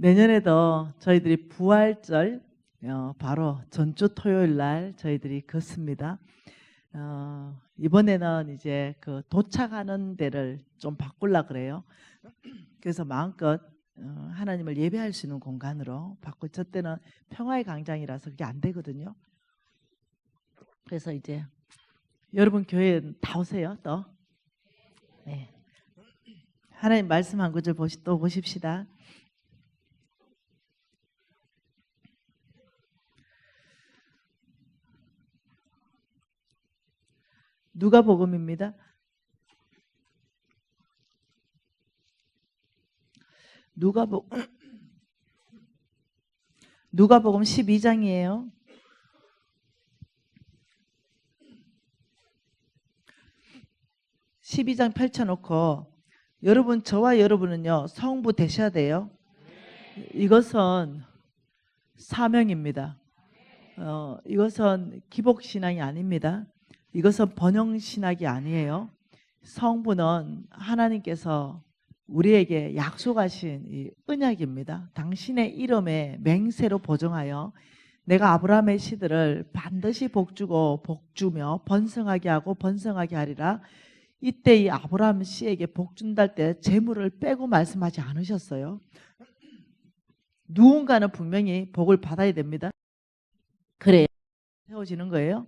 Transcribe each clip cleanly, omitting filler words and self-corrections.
내년에도 저희들이 부활절 바로 전주 토요일 날 저희들이 걷습니다. 이번에는 이제 그 도착하는 데를 좀 바꾸려고 그래요. 그래서 마음껏 하나님을 예배할 수 있는 공간으로 바꾸. 저 때는 평화의 광장이라서 그게 안 되거든요. 그래서 이제 여러분 교회 다 오세요. 또 네. 하나님 말씀 한 구절 또 보십시다. 누가복음입니다. 누가복음 12장이에요. 12장 펼쳐놓고 여러분, 저와 여러분은요 성부 되셔야 돼요. 이것은 사명입니다. 이것은 기복신앙이 아닙니다. 이것은 번영신학이 아니에요. 성부는 하나님께서 우리에게 약속하신 이 언약입니다. 당신의 이름에 맹세로 보증하여 내가 아브라함의 시들을 반드시 복주고 복주며 번성하게 하고 번성하게 하리라. 이때 이 아브라함 씨에게 복준다 할 때 재물을 빼고 말씀하지 않으셨어요. 누군가는 분명히 복을 받아야 됩니다. 그래야 세워지는 거예요.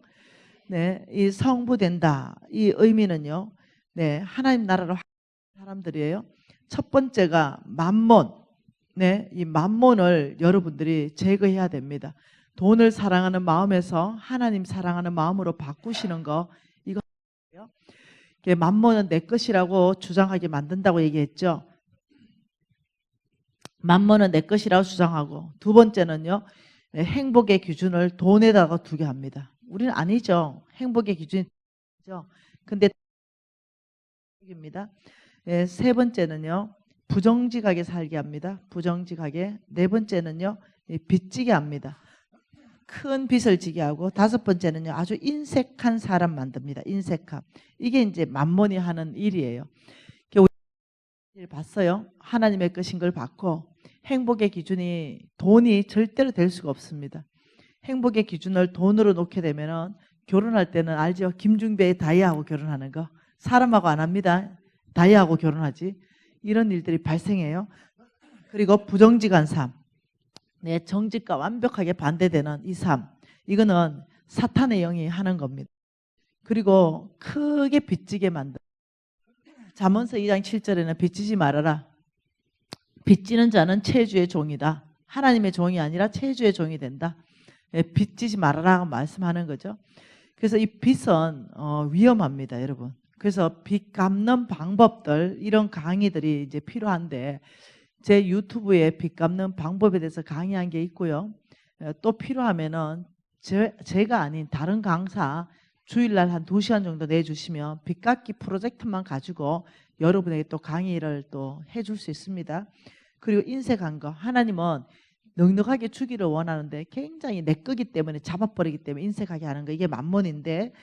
네, 이 성부된다. 이 의미는요. 네, 하나님 나라로 사람들이에요. 첫 번째가 만몬. 네, 이 만몬을 여러분들이 제거해야 됩니다. 돈을 사랑하는 마음에서 하나님 사랑하는 마음으로 바꾸시는 거, 이거예요. 만몬은 내 것이라고 주장하게 만든다고 얘기했죠. 만몬은 내 것이라고 주장하고, 두 번째는요, 행복의 기준을 돈에다가 두게 합니다. 우리는 아니죠. 행복의 기준이죠. 근데 입니다. 세 번째는요, 부정직하게 살게 합니다. 부정직하게. 네 번째는요, 빚지게 합니다. 큰 빚을 지게 하고, 다섯 번째는요, 아주 인색한 사람 만듭니다. 인색함. 이게 이제 만몬이 하는 일이에요. 우리 봤어요. 하나님의 것인 걸 받고 행복의 기준이 돈이 절대로 될 수가 없습니다. 행복의 기준을 돈으로 놓게 되면은 결혼할 때는 알죠? 김중배의 다이아하고 결혼하는 거. 사람하고 안 합니다. 다이아하고 결혼하지. 이런 일들이 발생해요. 그리고 부정직한 삶. 네, 정직과 완벽하게 반대되는 이 삶. 이거는 사탄의 영이 하는 겁니다. 그리고 크게 빚지게 만든. 잠언서 2장 7절에는 빚지지 말아라. 빚지는 자는 체주의 종이다. 하나님의 종이 아니라 체주의 종이 된다. 빚지지 말아라 말씀하는 거죠. 그래서 이 빚은 위험합니다, 여러분. 그래서 빚 갚는 방법들, 이런 강의들이 이제 필요한데, 제 유튜브에 빚 갚는 방법에 대해서 강의한 게 있고요. 또 필요하면은 제가 아닌 다른 강사 주일날 한 2시간 정도 내주시면 빚 갚기 프로젝트만 가지고 여러분에게 또 강의를 또 해줄 수 있습니다. 그리고 인색한 거, 하나님은 넉넉하게 주기를 원하는데 굉장히 내 거기 때문에 잡아버리기 때문에 인색하게 하는 거, 이게 만몬인데,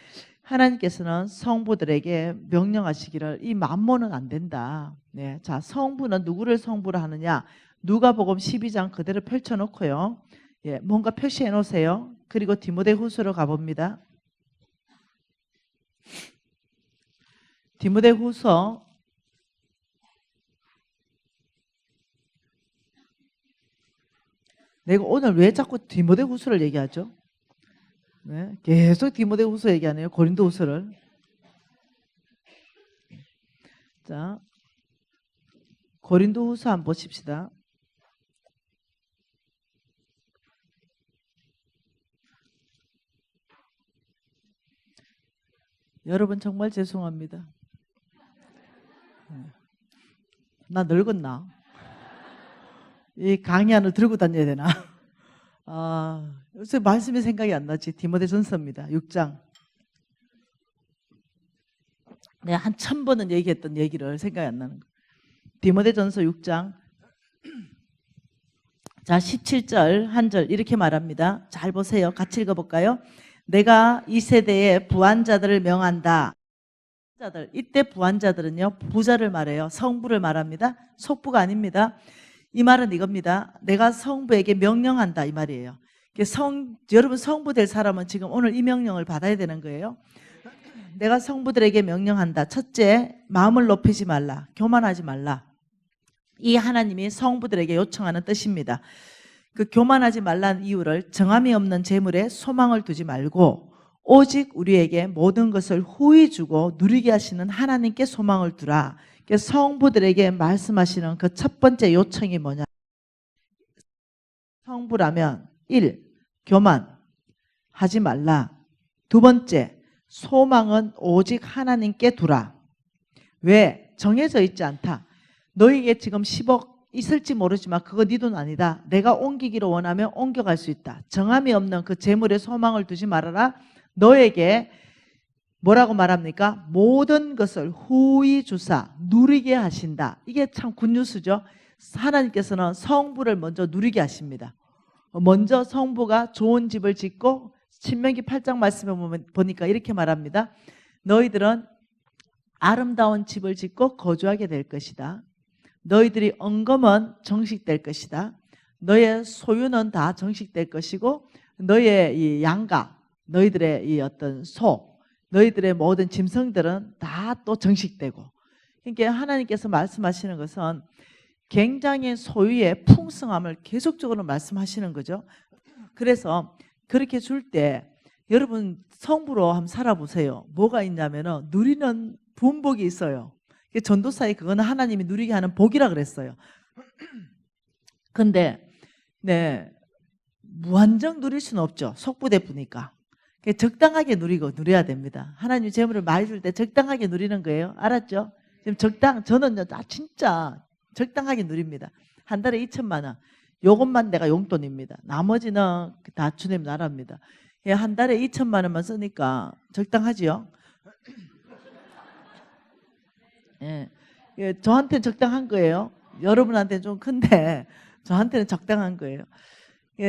하나님께서는 성부들에게 명령하시기를 이 만몬은 안 된다. 네, 자, 성부는 누구를 성부로 하느냐? 누가복음 12장 그대로 펼쳐놓고요. 예, 뭔가 표시해 놓으세요. 그리고 디모데후서로 가봅니다. 디모데후서 '내가 오늘 왜 자꾸 디모데후서를 얘기하죠? 네, 계속 디모데후서 얘기하네요. 고린도후서를. 자, 고린도후서 한번 보십시다. 여러분 정말 죄송합니다. 나 늙었나? 이 강의 안을 들고 다녀야 되나? 요새 말씀이 생각이 안 나지. 디모데전서입니다. 6장. 내가 한 1000번은 얘기했던 얘기를 생각이 안 나는 거. 디모데전서 6장. 자, 17절 한 절 이렇게 말합니다. 잘 보세요. 같이 읽어볼까요? 내가 이 세대의 부한자들을 명한다. 부한자들, 이때 부한자들은요, 부자를 말해요. 성부를 말합니다. 속부가 아닙니다. 이 말은 이겁니다. 내가 성부에게 명령한다 이 말이에요. 여러분 성부 될 사람은 지금 오늘 이 명령을 받아야 되는 거예요. 내가 성부들에게 명령한다. 첫째, 마음을 높이지 말라. 교만하지 말라. 이 하나님이 성부들에게 요청하는 뜻입니다. 그 교만하지 말라는 이유를 정함이 없는 재물에 소망을 두지 말고 오직 우리에게 모든 것을 후히 주고 누리게 하시는 하나님께 소망을 두라. 성부들에게 말씀하시는 그 첫 번째 요청이 뭐냐? 성부라면 1. 교만하지 말라. 두 번째, 소망은 오직 하나님께 두라. 왜? 정해져 있지 않다. 너에게 지금 10억 있을지 모르지만 그거 네 돈 아니다. 내가 옮기기를 원하면 옮겨갈 수 있다. 정함이 없는 그 재물에 소망을 두지 말아라. 너에게 뭐라고 말합니까? 모든 것을 후히 주사 누리게 하신다. 이게 참 굿뉴스죠. 하나님께서는 성부를 먼저 누리게 하십니다. 먼저 성부가 좋은 집을 짓고 신명기 8장 말씀에 보니까 이렇게 말합니다. 너희들은 아름다운 집을 짓고 거주하게 될 것이다. 너희들이 언검은 정식될 것이다. 너의 소유는 다 정식될 것이고 너의 이 양가, 너희들의 이 어떤 소, 너희들의 모든 짐승들은 다 또 정식되고. 그러니까 하나님께서 말씀하시는 것은 굉장히 소유의 풍성함을 계속적으로 말씀하시는 거죠. 그래서 그렇게 줄 때 여러분 성부로 한번 살아보세요. 뭐가 있냐면은 누리는 분복이 있어요. 전도사에 그거는 하나님이 누리게 하는 복이라 그랬어요. 근데 네, 무한정 누릴 수는 없죠. 속부대쁘니까. 적당하게 누려야 됩니다. 하나님이 재물을 많이 줄 때 적당하게 누리는 거예요. 알았죠? 지금 저는 진짜 적당하게 누립니다. 한 달에 2천만 원. 요것만 내가 용돈입니다. 나머지는 다 주님 나라입니다. 한 달에 2천만 원만 쓰니까 적당하지요? 예. 저한테는 적당한 거예요. 여러분한테는 좀 큰데 저한테는 적당한 거예요.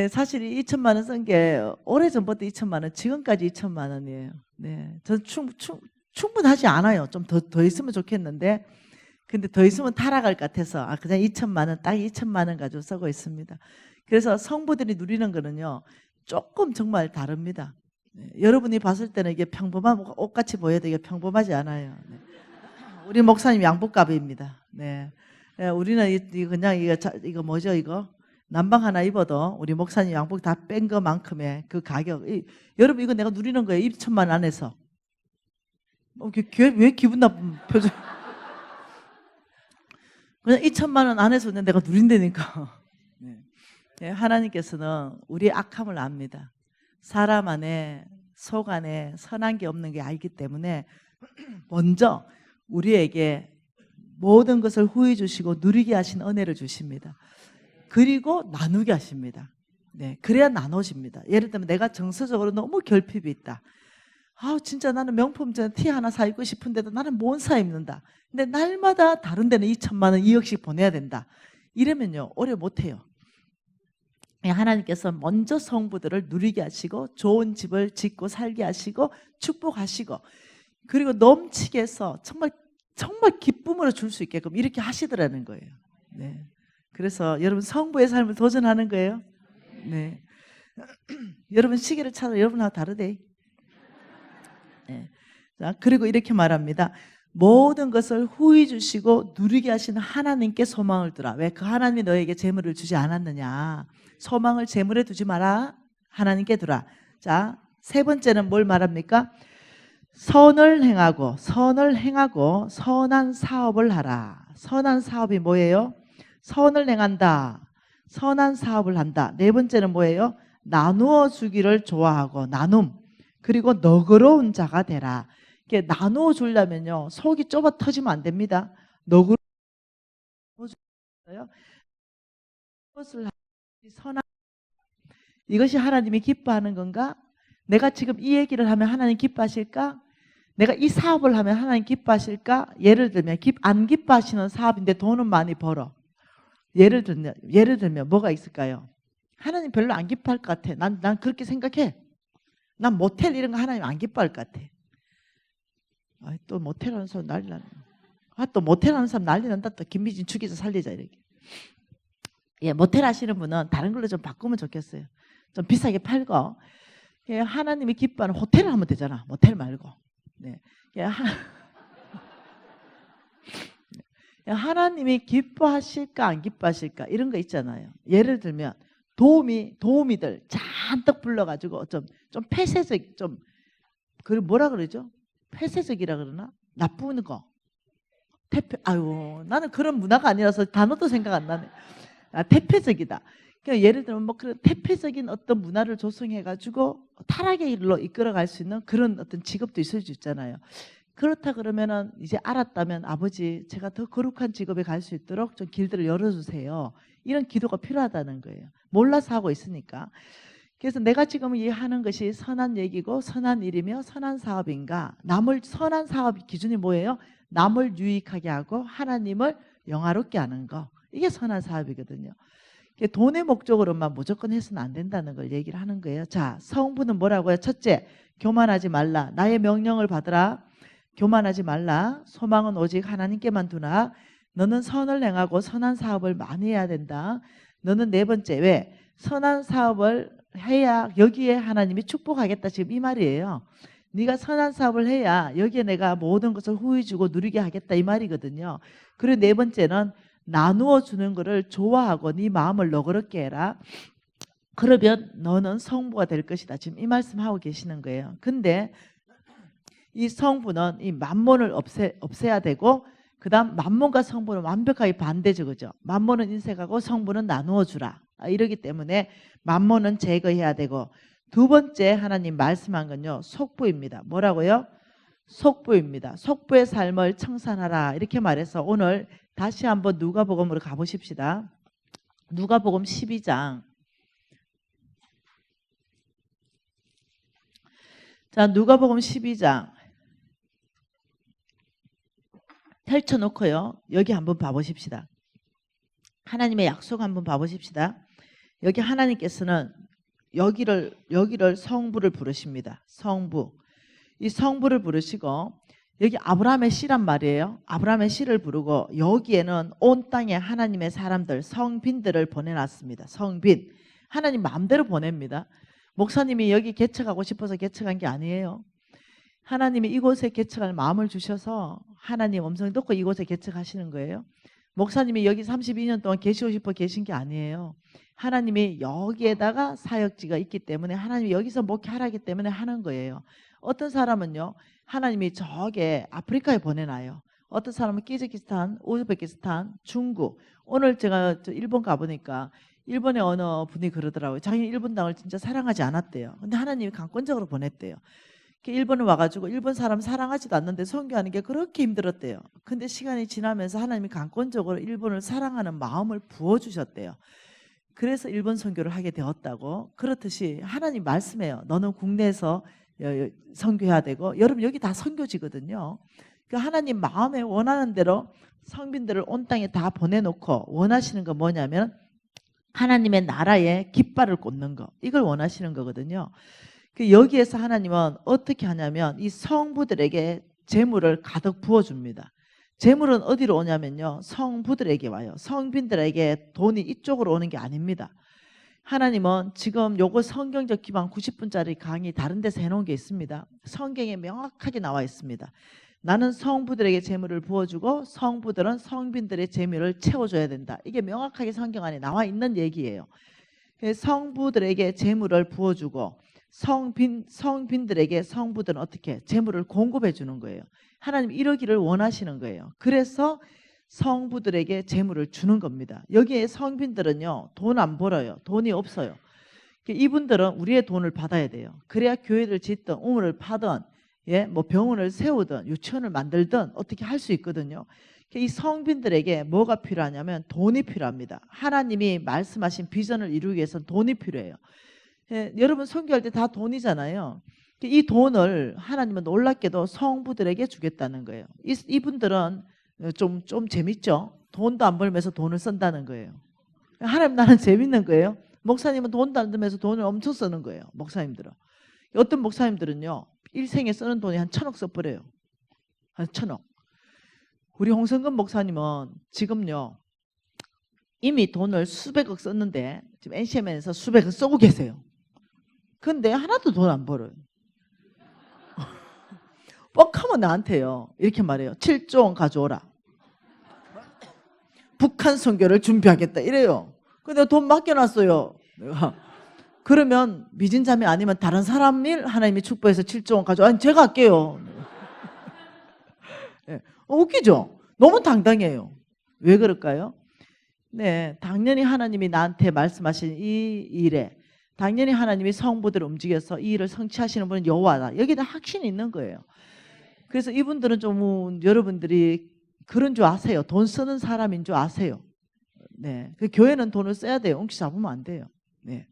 사실 2천만 원 쓴 게 오래전부터 2천만 원, 지금까지 2천만 원이에요. 네. 전 충분하지 않아요. 좀 더 있으면 좋겠는데 근데 더 있으면 타락할 것 같아서 그냥 2천만 원, 딱 2천만 원 가지고 쓰고 있습니다. 그래서 성부들이 누리는 거는요. 조금 정말 다릅니다. 네. 여러분이 봤을 때는 이게 평범한 옷같이 보여도 이게 평범하지 않아요. 네. 우리 목사님 양복갑입니다. 네. 네. 우리는 그냥 이거 뭐죠 이거? 남방 하나 입어도 우리 목사님 양복 다 뺀 것만큼의 그 가격. 여러분 이거 내가 누리는 거예요. 2천만 원 안에서. 왜 기분 나쁜 표정? 그냥 2천만 원 안에서 내가 누린다니까. 네. 하나님께서는 우리의 악함을 압니다. 사람 안에 속 안에 선한 게 없는 게 알기 때문에 먼저 우리에게 모든 것을 후히 주시고 누리게 하신 은혜를 주십니다. 그리고 나누게 하십니다. 네, 그래야 나눠집니다. 예를 들면 내가 정서적으로 너무 결핍이 있다. 진짜 나는 명품 티 하나 사 입고 싶은데도 나는 못 사 입는다. 근데 날마다 다른 데는 2천만 원, 2억씩 보내야 된다. 이러면요, 오래 못해요. 하나님께서 먼저 성부들을 누리게 하시고 좋은 집을 짓고 살게 하시고 축복하시고 그리고 넘치게 해서 정말 기쁨으로 줄 수 있게끔 이렇게 하시더라는 거예요. 네. 그래서 여러분 성부의 삶을 도전하는 거예요. 네. 여러분 시계를 찾아 여러분하고 다르대. 네. 자, 그리고 이렇게 말합니다. 모든 것을 후히 주시고 누리게 하시는 하나님께 소망을 두라. 왜? 그 하나님이 너에게 재물을 주지 않았느냐. 소망을 재물에 두지 마라. 하나님께 두라. 자, 세 번째는 뭘 말합니까? 선을 행하고 선한 사업을 하라. 선한 사업이 뭐예요? 선을 행한다. 선한 사업을 한다. 네 번째는 뭐예요? 나누어 주기를 좋아하고 나눔. 그리고 너그러운 자가 되라. 이게 나누어 주려면요. 속이 좁아 터지면 안 됩니다. 너그러운 것을 선한 이것이 하나님이 기뻐하는 건가? 내가 지금 이 얘기를 하면 하나님 기뻐하실까? 내가 이 사업을 하면 하나님 기뻐하실까? 예를 들면 안 기뻐하시는 사업인데 돈은 많이 벌어. 예를 들면 뭐가 있을까요? 하나님 별로 안 기뻐할 것 같아. 난 그렇게 생각해. 난 모텔 이런 거 하나님 안 기뻐할 것 같아. 또 모텔 하는 사람 난리 나네. 또 모텔 하는 사람 난리 난다. 또 김미진 죽이자 살리자 이렇게. 예, 모텔 하시는 분은 다른 걸로 좀 바꾸면 좋겠어요. 좀 비싸게 팔고. 예, 하나님이 기뻐하는 호텔을 하면 되잖아. 모텔 말고. 네. 예, 하나님이 기뻐하실까 안 기뻐하실까 이런 거 있잖아요. 예를 들면 도우미들 잔뜩 불러가지고 좀 폐쇄적 그 뭐라 그러죠? 폐쇄적이라 그러나 나쁜 거. 아유 나는 그런 문화가 아니라서 단어도 생각 안 나네. 태폐적이다. 그러니까 예를 들면 뭐 그런 태폐적인 어떤 문화를 조성해가지고 타락의 길로 이끌어갈 수 있는 그런 어떤 직업도 있을 수 있잖아요. 그렇다 그러면은 이제 알았다면 아버지 제가 더 거룩한 직업에 갈 수 있도록 좀 길들을 열어주세요. 이런 기도가 필요하다는 거예요. 몰라서 하고 있으니까. 그래서 내가 지금 이 하는 것이 선한 얘기고 선한 일이며 선한 사업인가. 선한 사업 기준이 뭐예요? 남을 유익하게 하고 하나님을 영화롭게 하는 거. 이게 선한 사업이거든요. 돈의 목적으로만 무조건 해서는 안 된다는 걸 얘기를 하는 거예요. 자, 성부는 뭐라고요? 첫째, 교만하지 말라. 나의 명령을 받으라. 교만하지 말라. 소망은 오직 하나님께만 두나. 너는 선을 행하고 선한 사업을 많이 해야 된다. 너는 네 번째, 왜? 선한 사업을 해야 여기에 하나님이 축복하겠다. 지금 이 말이에요. 네가 선한 사업을 해야 여기에 내가 모든 것을 후히 주고 누리게 하겠다. 이 말이거든요. 그리고 네 번째는 나누어 주는 것을 좋아하고 네 마음을 너그럽게 해라. 그러면 너는 성부가 될 것이다. 지금 이 말씀하고 계시는 거예요. 근데 이 성부는 이 만몬을 없애야 되고 그 다음 만몬과 성부는 완벽하게 반대죠. 그죠? 만몬은 인색하고 성부는 나누어 주라. 이러기 때문에 만몬은 제거해야 되고 두 번째 하나님 말씀한 건요. 속부입니다. 뭐라고요? 속부입니다. 속부의 삶을 청산하라. 이렇게 말해서 오늘 다시 한번 누가복음으로 가보십시다. 누가복음 12장. 자, 누가복음 12장. 펼쳐놓고요. 여기 한번 봐보십시다. 하나님의 약속 한번 봐보십시다. 여기 하나님께서는 여기를 성부를 부르십니다. 성부. 이 성부를 부르시고 여기 아브라함의 씨란 말이에요. 아브라함의 씨를 부르고 여기에는 온 땅에 하나님의 사람들 성빈들을 보내놨습니다. 성빈. 하나님 마음대로 보냅니다. 목사님이 여기 개척하고 싶어서 개척한 게 아니에요. 하나님이 이곳에 개척할 마음을 주셔서 하나님 음성 듣고 이곳에 개척하시는 거예요. 목사님이 여기 32년 동안 계시고 싶어 계신 게 아니에요. 하나님이 여기에다가 사역지가 있기 때문에 하나님이 여기서 목회하라기 때문에 하는 거예요. 어떤 사람은요. 하나님이 저게 아프리카에 보내놔요. 어떤 사람은 키즈키스탄, 우즈베키스탄, 중국. 오늘 제가 일본 가보니까 일본의 어느 분이 그러더라고요. 자기는 일본 땅을 진짜 사랑하지 않았대요. 근데 하나님이 강권적으로 보냈대요. 일본에 와가지고 일본 사람 사랑하지도 않는데 선교하는 게 그렇게 힘들었대요. 근데 시간이 지나면서 하나님이 강권적으로 일본을 사랑하는 마음을 부어주셨대요. 그래서 일본 선교를 하게 되었다고. 그렇듯이 하나님 말씀해요. 너는 국내에서 선교해야 되고. 여러분 여기 다 선교지거든요. 그 하나님 마음에 원하는 대로 성빈들을 온 땅에 다 보내놓고 원하시는 거 뭐냐면 하나님의 나라에 깃발을 꽂는 거. 이걸 원하시는 거거든요. 여기에서 하나님은 어떻게 하냐면 이 성부들에게 재물을 가득 부어줍니다. 재물은 어디로 오냐면요. 성부들에게 와요. 성빈들에게 돈이 이쪽으로 오는 게 아닙니다. 하나님은 지금 요거 성경적 기반 90분짜리 강의 다른 데서 해놓은 게 있습니다. 성경에 명확하게 나와 있습니다. 나는 성부들에게 재물을 부어주고 성부들은 성빈들의 재물을 채워줘야 된다. 이게 명확하게 성경 안에 나와 있는 얘기예요. 성부들에게 재물을 부어주고 성빈들에게 성부들은 어떻게 재물을 공급해 주는 거예요. 하나님 이러기를 원하시는 거예요. 그래서 성부들에게 재물을 주는 겁니다. 여기에 성빈들은요. 돈 안 벌어요. 돈이 없어요. 이분들은 우리의 돈을 받아야 돼요. 그래야 교회를 짓든 우물을 파든 뭐 병원을 세우든 유치원을 만들든 어떻게 할 수 있거든요. 이 성빈들에게 뭐가 필요하냐면 돈이 필요합니다. 하나님이 말씀하신 비전을 이루기 위해서는 돈이 필요해요. 여러분 선교할 때 다 돈이잖아요. 이 돈을 하나님은 놀랍게도 성부들에게 주겠다는 거예요. 이분들은 좀 재밌죠. 돈도 안 벌면서 돈을 쓴다는 거예요. 하나님 나는 재밌는 거예요. 목사님은 돈도 안 들면서 돈을 엄청 쓰는 거예요. 목사님들은. 어떤 목사님들은요. 일생에 쓰는 돈이 한 1,000억 써버려요. 한 1,000억. 우리 홍성근 목사님은 지금요. 이미 돈을 수백억 썼는데 지금 NCM에서 수백억 쓰고 계세요. 근데 하나도 돈 안 벌어요. 뻑하면 나한테요. 이렇게 말해요. 7조 원 가져오라. 북한 선교를 준비하겠다 이래요. 근데 돈 맡겨놨어요. 내가. 그러면 미진자매 아니면 다른 사람 일 하나님이 축복해서 7조 원 가져와. 아니 제가 할게요. 네. 웃기죠? 너무 당당해요. 왜 그럴까요? 네, 당연히 하나님이 나한테 말씀하신 이 일에 당연히 하나님이 성부들을 움직여서 이 일을 성취하시는 분은 여호와다. 여기다 확신이 있는 거예요. 그래서 이분들은 좀 여러분들이 그런 줄 아세요. 돈 쓰는 사람인 줄 아세요. 네, 그 교회는 돈을 써야 돼요. 엉키 잡으면 안 돼요. 네.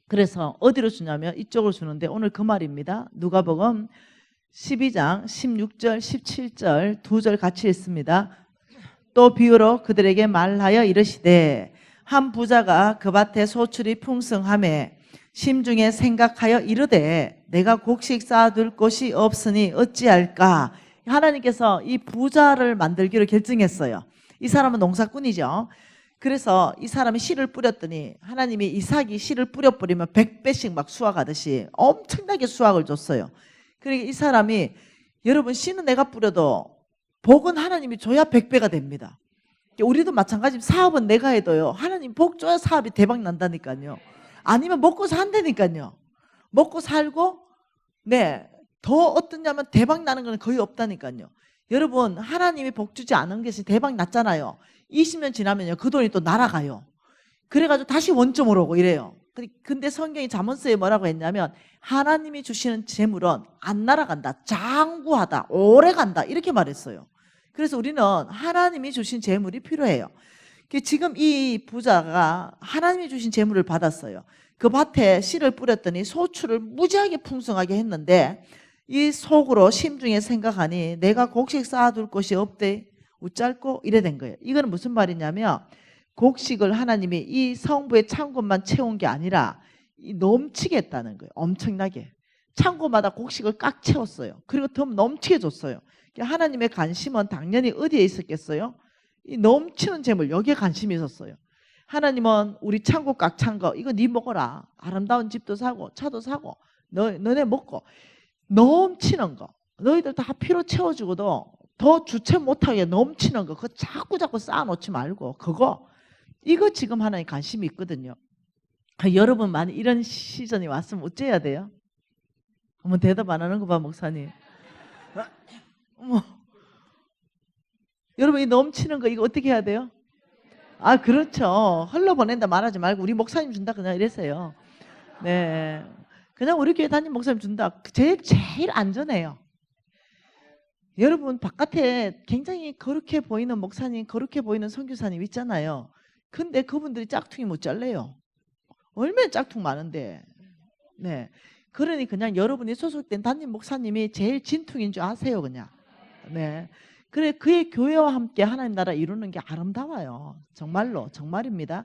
그래서 어디로 주냐면 이쪽으로 주는데 오늘 그 말입니다. 누가복음 12장 16절 17절 두 절 같이 읽습니다. 또 비유로 그들에게 말하여 이르시되 한 부자가 그 밭에 소출이 풍성하매 심중에 생각하여 이르되 내가 곡식 쌓아둘 곳이 없으니 어찌할까. 하나님께서 이 부자를 만들기로 결정했어요. 이 사람은 농사꾼이죠. 그래서 이 사람이 씨를 뿌렸더니 하나님이 이삭이 씨를 뿌려버리면 100배씩 막 수확하듯이 엄청나게 수확을 줬어요. 그러니까 이 사람이 여러분 씨는 내가 뿌려도 복은 하나님이 줘야 100배가 됩니다. 우리도 마찬가지. 사업은 내가 해도요. 하나님 복 줘야 사업이 대박 난다니까요. 아니면 먹고 산다니까요. 먹고 살고 네, 더 어떠냐면 대박 나는 건 거의 없다니까요. 여러분 하나님이 복 주지 않은 것이 대박 났잖아요. 20년 지나면요 그 돈이 또 날아가요. 그래가지고 다시 원점으로 오고 이래요. 근데 성경이 잠언서에 뭐라고 했냐면 하나님이 주시는 재물은 안 날아간다. 장구하다. 오래 간다. 이렇게 말했어요. 그래서 우리는 하나님이 주신 재물이 필요해요. 지금 이 부자가 하나님이 주신 재물을 받았어요. 그 밭에 씨를 뿌렸더니 소출을 무지하게 풍성하게 했는데 이 속으로 심중에 생각하니 내가 곡식 쌓아둘 곳이 없대. 웃잘고 이래 된 거예요. 이거는 무슨 말이냐면 곡식을 하나님이 이 성부의 창고만 채운 게 아니라 넘치게 했다는 거예요. 엄청나게. 창고마다 곡식을 꽉 채웠어요. 그리고 더 넘치게 줬어요. 하나님의 관심은 당연히 어디에 있었겠어요? 이 넘치는 재물 여기에 관심이 있었어요. 하나님은 우리 창고 꽉 찬 거 이거 네 먹어라. 아름다운 집도 사고 차도 사고 너네 먹고 넘치는 거 너희들 다 필요 채워주고도 더 주체 못하게 넘치는 거 그거 자꾸 쌓아놓지 말고 그거 이거 지금 하나님 관심이 있거든요. 여러분 만약 이런 시즌이 왔으면 어째야 돼요? 어머 대답 안 하는 거 봐 목사님. 어머. 여러분 이 넘치는 거 이거 어떻게 해야 돼요? 아 그렇죠. 흘러보낸다 말하지 말고 우리 목사님 준다 그냥 이랬어요. 네, 그냥 우리 교회 담임 목사님 준다. 제일 안전해요. 여러분 바깥에 굉장히 거룩해 보이는 목사님 거룩해 보이는 선교사님 있잖아요. 근데 그분들이 짝퉁이 못 잘래요. 얼마나 짝퉁 많은데. 네, 그러니 그냥 여러분이 소속된 담임 목사님이 제일 진퉁인 줄 아세요 그냥. 네, 그래 그의 교회와 함께 하나님 나라 이루는 게 아름다워요. 정말로 정말입니다.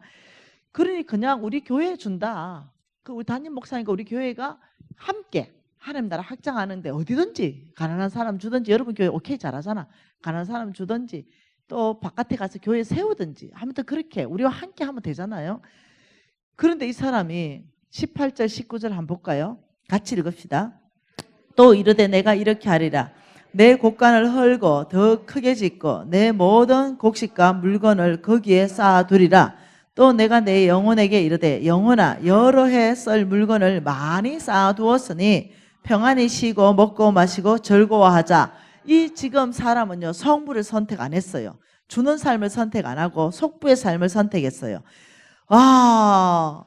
그러니 그냥 우리 교회에 준다. 그 우리 담임 목사님과 우리 교회가 함께 하나님 나라 확장하는데 어디든지 가난한 사람 주든지 여러분 교회 오케이 잘하잖아. 가난한 사람 주든지 또 바깥에 가서 교회 세우든지 아무튼 그렇게 우리와 함께 하면 되잖아요. 그런데 이 사람이 18절 19절 한번 볼까요? 같이 읽읍시다. 또 이르되 내가 이렇게 하리라. 내 곡간을 헐고 더 크게 짓고 내 모든 곡식과 물건을 거기에 쌓아두리라. 또 내가 내 영혼에게 이르되 영혼아 여러 해 썰 물건을 많이 쌓아두었으니 평안히 쉬고 먹고 마시고 즐거워하자. 이 지금 사람은요 성부를 선택 안 했어요. 주는 삶을 선택 안 하고 속부의 삶을 선택했어요. 아,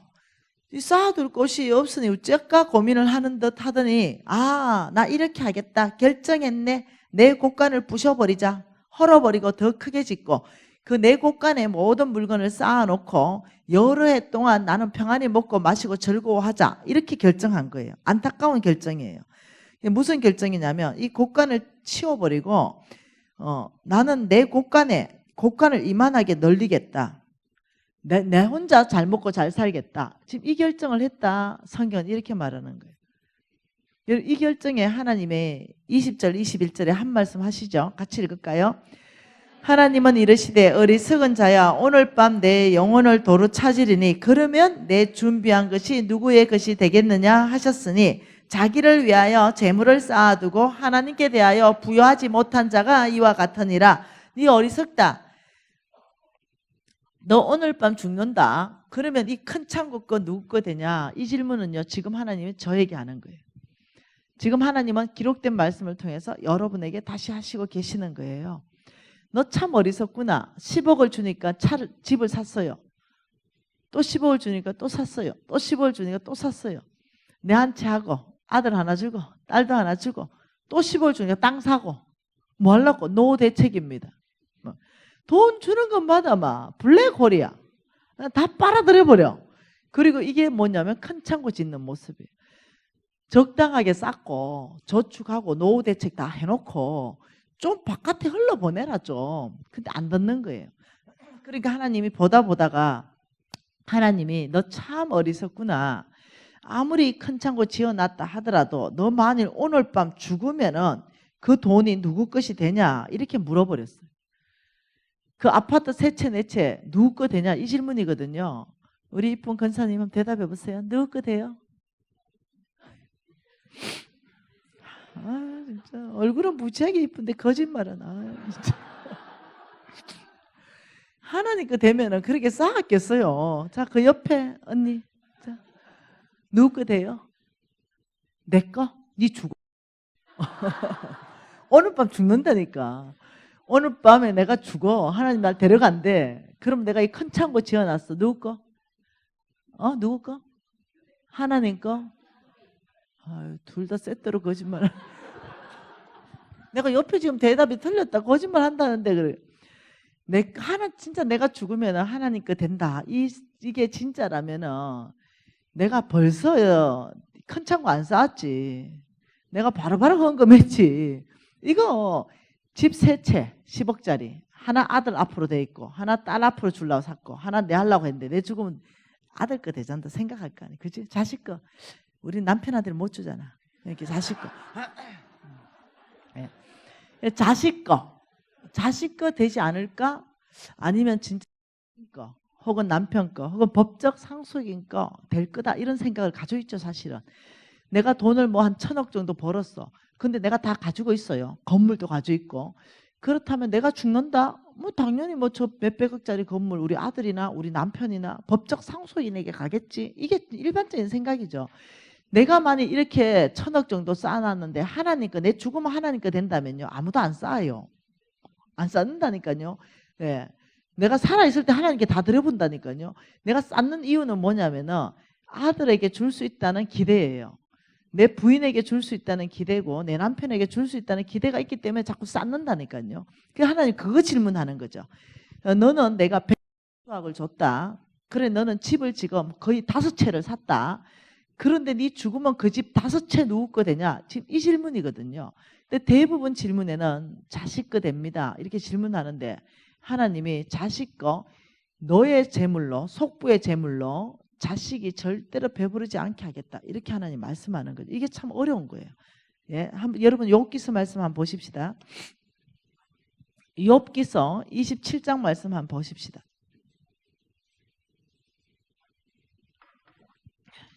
이 쌓아둘 곳이 없으니 어쩔까 고민을 하는 듯 하더니 나 이렇게 하겠다 결정했네. 내 곡간을 부셔버리자. 헐어버리고 더 크게 짓고 그 내 곡간에 모든 물건을 쌓아놓고 여러 해 동안 나는 평안히 먹고 마시고 즐거워하자. 이렇게 결정한 거예요. 안타까운 결정이에요. 무슨 결정이냐면 이 곡간을 치워버리고 나는 내 곡간을 이만하게 늘리겠다. 내 혼자 잘 먹고 잘 살겠다. 지금 이 결정을 했다. 성경은 이렇게 말하는 거예요. 이 결정에 하나님의 20절 21절에 한 말씀 하시죠. 같이 읽을까요? 하나님은 이르시되 어리석은 자야 오늘 밤 내 영혼을 도로 찾으리니 그러면 내 준비한 것이 누구의 것이 되겠느냐 하셨으니 자기를 위하여 재물을 쌓아두고 하나님께 대하여 부여하지 못한 자가 이와 같으니라. 네 어리석다. 너 오늘 밤 죽는다. 그러면 이 큰 창고 거 누구 거 되냐? 이 질문은요, 지금 하나님이 저에게 하는 거예요. 지금 하나님은 기록된 말씀을 통해서 여러분에게 다시 하시고 계시는 거예요. 너 참 어리석구나. 10억을 주니까 집을 샀어요. 또 10억을 주니까 또 샀어요. 또 10억을 주니까 또 샀어요. 내 한 채 하고 아들 하나 주고 딸도 하나 주고 또 10억을 주니까 땅 사고 뭐 하려고? 노대책입니다. 돈 주는 것마다 막 블랙홀이야. 다 빨아들여버려. 그리고 이게 뭐냐면 큰 창고 짓는 모습이에요. 적당하게 쌓고 저축하고 노후대책 다 해놓고 좀 바깥에 흘러보내라 좀. 근데 안 듣는 거예요. 그러니까 하나님이 보다가 하나님이 너 참 어리석구나. 아무리 큰 창고 지어놨다 하더라도 너 만일 오늘 밤 죽으면은 그 돈이 누구 것이 되냐 이렇게 물어버렸어요. 그 아파트 세 채 네 채 누구 거 되냐 이 질문이거든요. 우리 이쁜 권사님 한번 대답해 보세요. 누구 거 돼요? 아 진짜 얼굴은 무지하게 이쁜데 거짓말은 진짜. 하나님 거 되면은 그렇게 쌓았겠어요. 자, 그 옆에 언니, 자, 누구 거 돼요? 내 거? 네 죽어. 오늘 밤 죽는다니까. 오늘 밤에 내가 죽어. 하나님 날 데려간대. 그럼 내가 이 큰 창고 지어놨어. 누구 거? 누구 거? 하나님 거? 둘 다 세트로 거짓말. 내가 옆에 지금 대답이 틀렸다. 거짓말 한다는데 그래. 진짜 내가 죽으면 하나님 거 된다. 이게 진짜라면은 내가 벌써 큰 창고 안 쌓았지. 내가 바로바로 헌금했지. 이거 집 세 채 10억짜리 하나 아들 앞으로 돼 있고 하나 딸 앞으로 주려고 샀고 하나 내 하려고 했는데 내 죽으면 아들 거 되잖아 생각할 거 아니야. 그치? 자식 거 우리 남편 아들 못 주잖아. 이렇게 자식 거 자식 거 되지 않을까? 아니면 진짜 거 혹은 남편 거 혹은 법적 상속인 거 될 거다 이런 생각을 가지고 있죠. 사실은 내가 돈을 뭐 한 1,000억 정도 벌었어. 근데 내가 다 가지고 있어요. 건물도 가지고 있고. 그렇다면 내가 죽는다? 뭐 당연히 뭐 저 몇백억짜리 건물 우리 아들이나 우리 남편이나 법적 상속인에게 가겠지. 이게 일반적인 생각이죠. 내가 만약 이렇게 1,000억 정도 쌓아놨는데 하나님 거 내 죽으면 하나님 거 된다면요. 아무도 안 쌓아요. 안 쌓는다니까요. 네. 내가 살아있을 때 하나님께 다 드려본다니까요. 내가 쌓는 이유는 뭐냐면은 아들에게 줄 수 있다는 기대예요. 내 부인에게 줄 수 있다는 기대고 내 남편에게 줄 수 있다는 기대가 있기 때문에 자꾸 쌓는다니까요. 그 하나님 그거 질문하는 거죠. 너는 내가 100억을 줬다. 그래 너는 집을 지금 거의 5채를 샀다. 그런데 네 죽으면 그 집 5채 누구 거 되냐? 지금 이 질문이거든요. 근데 대부분 질문에는 자식 거 됩니다. 이렇게 질문하는데 하나님이 자식 거 너의 재물로 속부의 재물로 자식이 절대로 배부르지 않게 하겠다. 이렇게 하나님 말씀하는 거죠. 이게 참 어려운 거예요. 예, 여러분 욥기서 말씀 한번 보십시다. 욥기서 27장 말씀 한번 보십시다.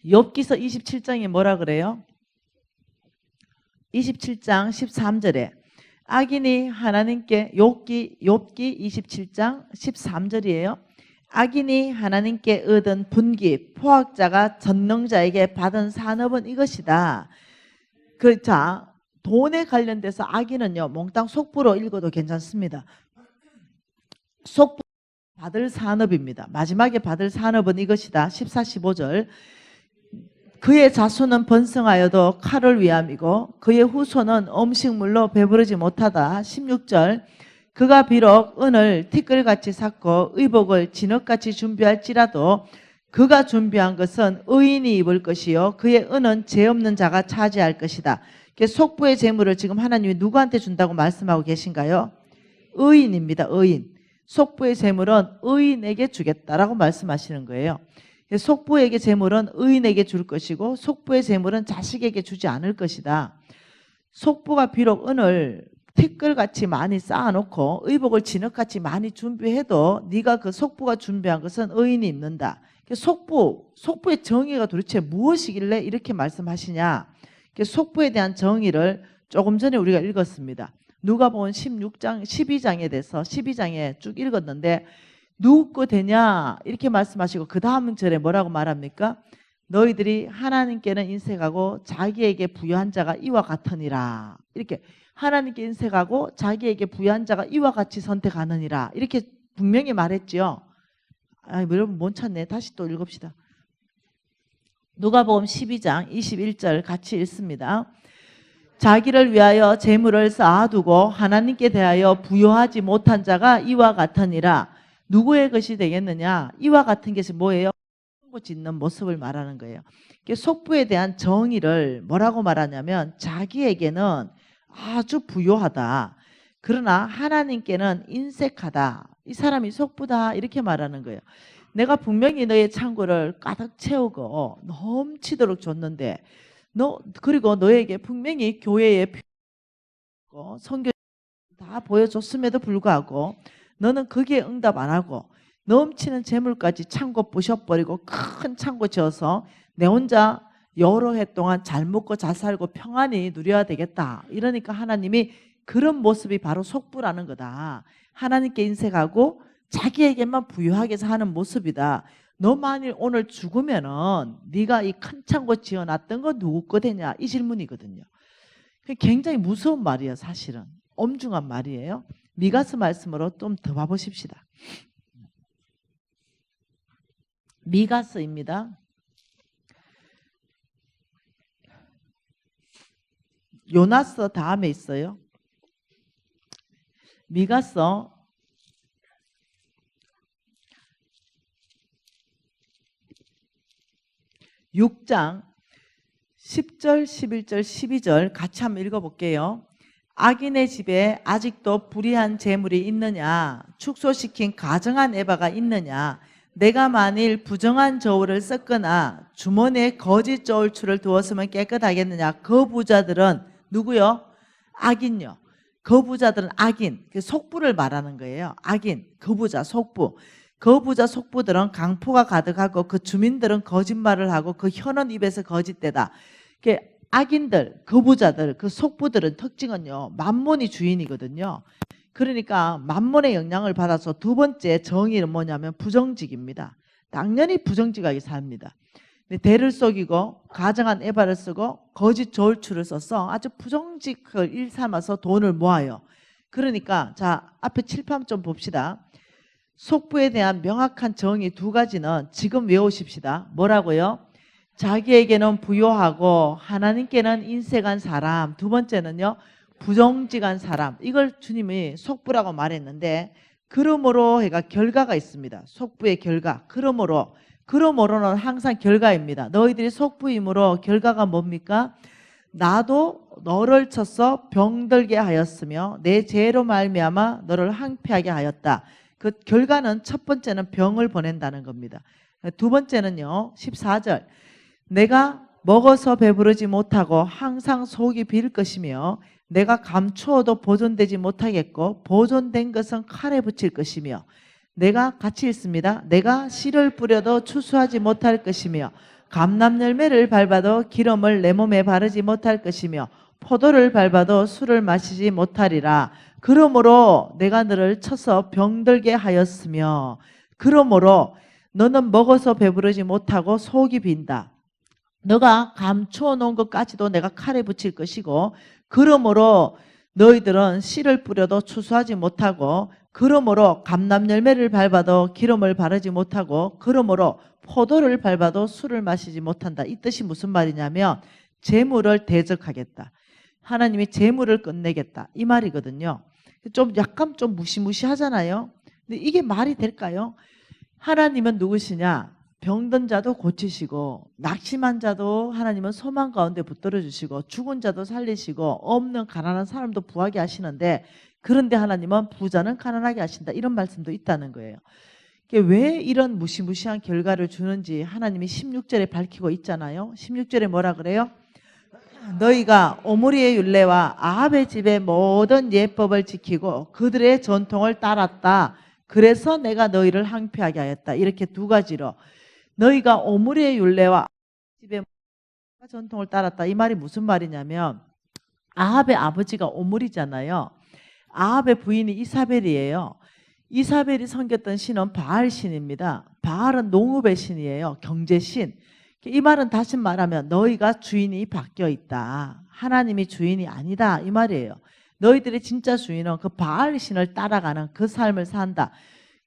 욥기서 27장에 뭐라 그래요? 27장 13절에 악인이 하나님께 욥기 27장 13절이에요. 악인이 하나님께 얻은 분기 포악자가 전능자에게 받은 산업은 이것이다. 자, 돈에 관련돼서 악인은요 몽땅 속부로 읽어도 괜찮습니다. 속부 받을 산업입니다. 마지막에 받을 산업은 이것이다. 14, 15절 그의 자손은 번성하여도 칼을 위함이고 그의 후손은 음식물로 배부르지 못하다. 16절 그가 비록 은을 티끌같이 샀고 의복을 진흙같이 준비할지라도 그가 준비한 것은 의인이 입을 것이요 그의 은은 죄 없는 자가 차지할 것이다. 속부의 재물을 지금 하나님이 누구한테 준다고 말씀하고 계신가요? 의인입니다. 의인. 속부의 재물은 의인에게 주겠다라고 말씀하시는 거예요. 속부에게 재물은 의인에게 줄 것이고 속부의 재물은 자식에게 주지 않을 것이다. 속부가 비록 은을 티끌같이 많이 쌓아놓고 의복을 진흙같이 많이 준비해도 네가 그 속부가 준비한 것은 의인이 입는다. 속부의 정의가 도대체 무엇이길래 이렇게 말씀하시냐. 속부에 대한 정의를 조금 전에 우리가 읽었습니다. 누가복음 16장, 12장에 대해서 12장에 쭉 읽었는데 누구 거 되냐 이렇게 말씀하시고 그 다음 절에 뭐라고 말합니까? 너희들이 하나님께는 인색하고 자기에게 부여한 자가 이와 같으니라. 이렇게 하나님께 인색하고 자기에게 부여한 자가 이와 같이 선택하느니라. 이렇게 분명히 말했지요. 여러분 못 찾네. 다시 또 읽읍시다. 누가복음 12장 21절 같이 읽습니다. 자기를 위하여 재물을 쌓아두고 하나님께 대하여 부여하지 못한 자가 이와 같으니라. 누구의 것이 되겠느냐? 이와 같은 것이 뭐예요? 짓는 모습을 말하는 거예요. 속부에 대한 정의를 뭐라고 말하냐면 자기에게는 아주 부요하다. 그러나 하나님께는 인색하다. 이 사람이 속부다 이렇게 말하는 거예요. 내가 분명히 너의 창고를 가득 채우고 넘치도록 줬는데 그리고 너에게 분명히 교회에 성경 다 보여줬음에도 불구하고 너는 거기에 응답 안 하고 넘치는 재물까지 창고 부셔버리고 큰 창고 지어서 내 혼자 여러 해 동안 잘 먹고 잘 살고 평안히 누려야 되겠다. 이러니까 하나님이 그런 모습이 바로 속부라는 거다. 하나님께 인색하고 자기에게만 부유하게 해서 하는 모습이다. 너 만일 오늘 죽으면은 네가 이 큰 창고 지어놨던 거 누구 거 되냐? 이 질문이거든요. 굉장히 무서운 말이에요. 사실은. 엄중한 말이에요. 미가서 말씀으로 좀 더 봐보십시다. 미가서입니다. 요나서 다음에 있어요. 미가서 6장 10절, 11절, 12절 같이 한번 읽어볼게요. 악인의 집에 아직도 불의한 재물이 있느냐? 축소시킨 가정한 에바가 있느냐? 내가 만일 부정한 저울을 썼거나 주머니에 거짓 저울추를 두었으면 깨끗하겠느냐? 그 부자들은 누구요? 악인요. 그 부자들은 악인, 속부를 말하는 거예요. 악인, 그 부자, 속부. 그 부자 속부들은 강포가 가득하고 그 주민들은 거짓말을 하고 그 혀는 입에서 거짓되다. 악인들, 그 부자들, 그 속부들은 특징은요. 만몬이 주인이거든요. 그러니까 만몬의 영향을 받아서 두 번째 정의는 뭐냐면 부정직입니다. 당연히 부정직하게 삽니다. 대를 속이고 가정한 에바를 쓰고 거짓 저울추를 써서 아주 부정직을 일삼아서 돈을 모아요. 그러니까 자 앞에 칠판 좀 봅시다. 속부에 대한 명확한 정의 두 가지는 지금 외우십시다. 뭐라고요? 자기에게는 부요하고 하나님께는 인색한 사람. 두 번째는요. 부정직한 사람. 이걸 주님이 속부라고 말했는데 그러므로 해가 결과가 있습니다. 속부의 결과. 그러므로는 항상 결과입니다. 너희들이 속부이므로 결과가 뭡니까? 나도 너를 쳐서 병들게 하였으며 내 죄로 말미암아 너를 항폐하게 하였다. 그 결과는 첫 번째는 병을 보낸다는 겁니다. 두 번째는요. 14절. 내가 먹어서 배부르지 못하고 항상 속이 빌 것이며 내가 감추어도 보존되지 못하겠고 보존된 것은 칼에 붙일 것이며 내가 같이 읽습니다. 내가 씨를 뿌려도 추수하지 못할 것이며 감람 열매를 밟아도 기름을 내 몸에 바르지 못할 것이며 포도를 밟아도 술을 마시지 못하리라. 그러므로 내가 너를 쳐서 병들게 하였으며 그러므로 너는 먹어서 배부르지 못하고 속이 빈다. 너가 감추어 놓은 것까지도 내가 칼에 붙일 것이고 그러므로 너희들은 씨를 뿌려도 추수하지 못하고 그러므로 감람 열매를 밟아도 기름을 바르지 못하고 그러므로 포도를 밟아도 술을 마시지 못한다. 이 뜻이 무슨 말이냐면 재물을 대적하겠다. 하나님이 재물을 끝내겠다. 이 말이거든요. 약간 좀 무시무시하잖아요. 근데 이게 말이 될까요? 하나님은 누구시냐? 병든 자도 고치시고 낙심한 자도 하나님은 소망 가운데 붙들어 주시고 죽은 자도 살리시고 없는 가난한 사람도 부하게 하시는데 그런데 하나님은 부자는 가난하게 하신다. 이런 말씀도 있다는 거예요. 왜 이런 무시무시한 결과를 주는지 하나님이 16절에 밝히고 있잖아요. 16절에 뭐라 그래요? 너희가 오므리의 율례와 아합의 집의 모든 예법을 지키고 그들의 전통을 따랐다. 그래서 내가 너희를 항폐하게 하였다. 이렇게 두 가지로 너희가 오므리의 율례와 집의 전통을 따랐다. 이 말이 무슨 말이냐면 아합의 아버지가 오므리잖아요. 아합의 부인이 이사벨이에요. 이사벨이 섬겼던 신은 바알 신입니다. 바알은 농업의 신이에요. 경제신. 이 말은 다시 말하면 너희가 주인이 바뀌어 있다. 하나님이 주인이 아니다. 이 말이에요. 너희들의 진짜 주인은 그 바알 신을 따라가는 그 삶을 산다.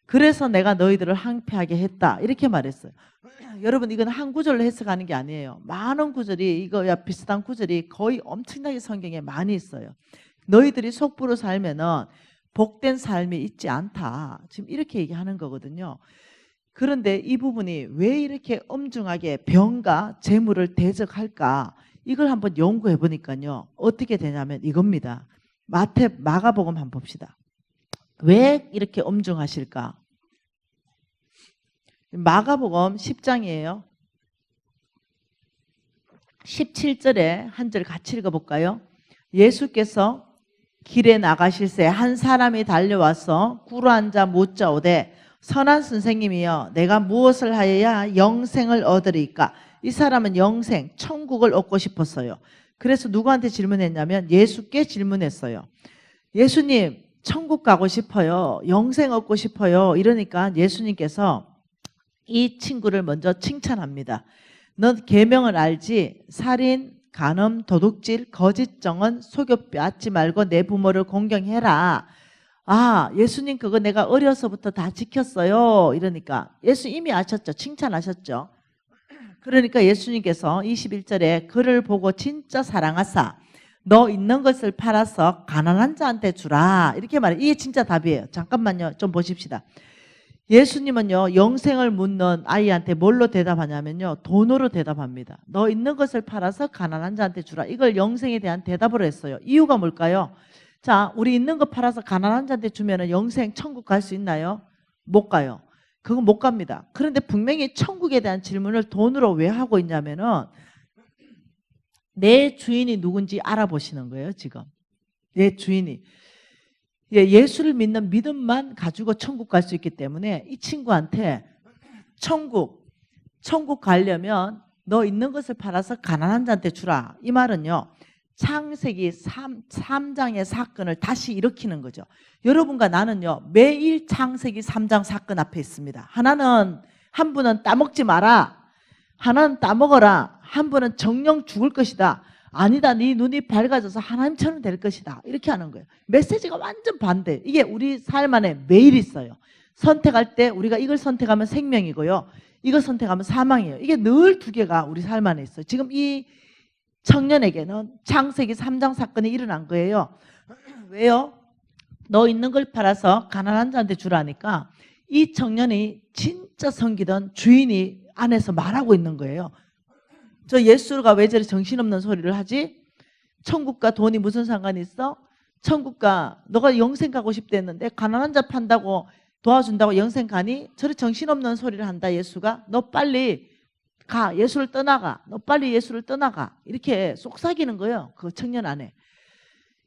그래서 내가 너희들을 항폐하게 했다. 이렇게 말했어요. 여러분 이건 한 구절로 해석하는 게 아니에요. 많은 구절이 이거야 비슷한 구절이 거의 엄청나게 성경에 많이 있어요. 너희들이 속부로 살면은 복된 삶이 있지 않다. 지금 이렇게 얘기하는 거거든요. 그런데 이 부분이 왜 이렇게 엄중하게 병과 재물을 대적할까? 이걸 한번 연구해 보니까요. 어떻게 되냐면 이겁니다. 마가복음 한번 봅시다. 왜 이렇게 엄중하실까? 마가복음 10장이에요. 17절에 한 절 같이 읽어볼까요? 예수께서 길에 나가실새 한 사람이 달려와서 꿇어앉아 묻자오되 선한 선생님이여 내가 무엇을 하여야 영생을 얻으리까? 이 사람은 영생, 천국을 얻고 싶었어요. 그래서 누구한테 질문했냐면 예수께 질문했어요. 예수님 천국 가고 싶어요. 영생 얻고 싶어요. 이러니까 예수님께서 이 친구를 먼저 칭찬합니다. 넌 계명을 알지? 살인, 간음, 도둑질, 거짓 정언, 속여 빼앗지 말고 내 부모를 공경해라. 아, 예수님 그거 내가 어려서부터 다 지켰어요. 이러니까 예수 이미 아셨죠? 칭찬하셨죠? 그러니까 예수님께서 21절에 그를 보고 진짜 사랑하사 너 있는 것을 팔아서 가난한 자한테 주라. 이렇게 말해요. 이게 진짜 답이에요. 잠깐만요. 좀 보십시다. 예수님은요 영생을 묻는 아이한테 뭘로 대답하냐면요 돈으로 대답합니다. 너 있는 것을 팔아서 가난한 자한테 주라. 이걸 영생에 대한 대답으로 했어요. 이유가 뭘까요? 자, 우리 있는 거 팔아서 가난한 자한테 주면 영생 천국 갈 수 있나요? 못 가요. 그건 못 갑니다. 그런데 분명히 천국에 대한 질문을 돈으로 왜 하고 있냐면은 내 주인이 누군지 알아보시는 거예요. 지금 내 주인이 예수를 믿는 믿음만 가지고 천국 갈 수 있기 때문에 이 친구한테 천국 가려면 너 있는 것을 팔아서 가난한 자한테 주라. 이 말은요 창세기 3장의 사건을 다시 일으키는 거죠. 여러분과 나는요 매일 창세기 3장 사건 앞에 있습니다. 하나는 한 분은 따먹지 마라. 하나는 따먹어라. 한 분은 정령 죽을 것이다. 아니다. 네 눈이 밝아져서 하나님처럼 될 것이다. 이렇게 하는 거예요. 메시지가 완전 반대. 이게 우리 삶 안에 매일 있어요. 선택할 때 우리가 이걸 선택하면 생명이고요. 이걸 선택하면 사망이에요. 이게 늘 두 개가 우리 삶 안에 있어요. 지금 이 청년에게는 창세기 3장 사건이 일어난 거예요. 왜요? 너 있는 걸 팔아서 가난한 자한테 주라니까 이 청년이 진짜 섬기던 주인이 안에서 말하고 있는 거예요. 저 예수가 왜 저리 정신없는 소리를 하지? 천국과 돈이 무슨 상관이 있어? 천국과 너가 영생 가고 싶다 했는데 가난한 자 판다고 도와준다고 영생 가니? 저리 정신없는 소리를 한다 예수가. 너 빨리 가. 예수를 떠나가. 너 빨리 예수를 떠나가. 이렇게 속삭이는 거예요. 그 청년 안에.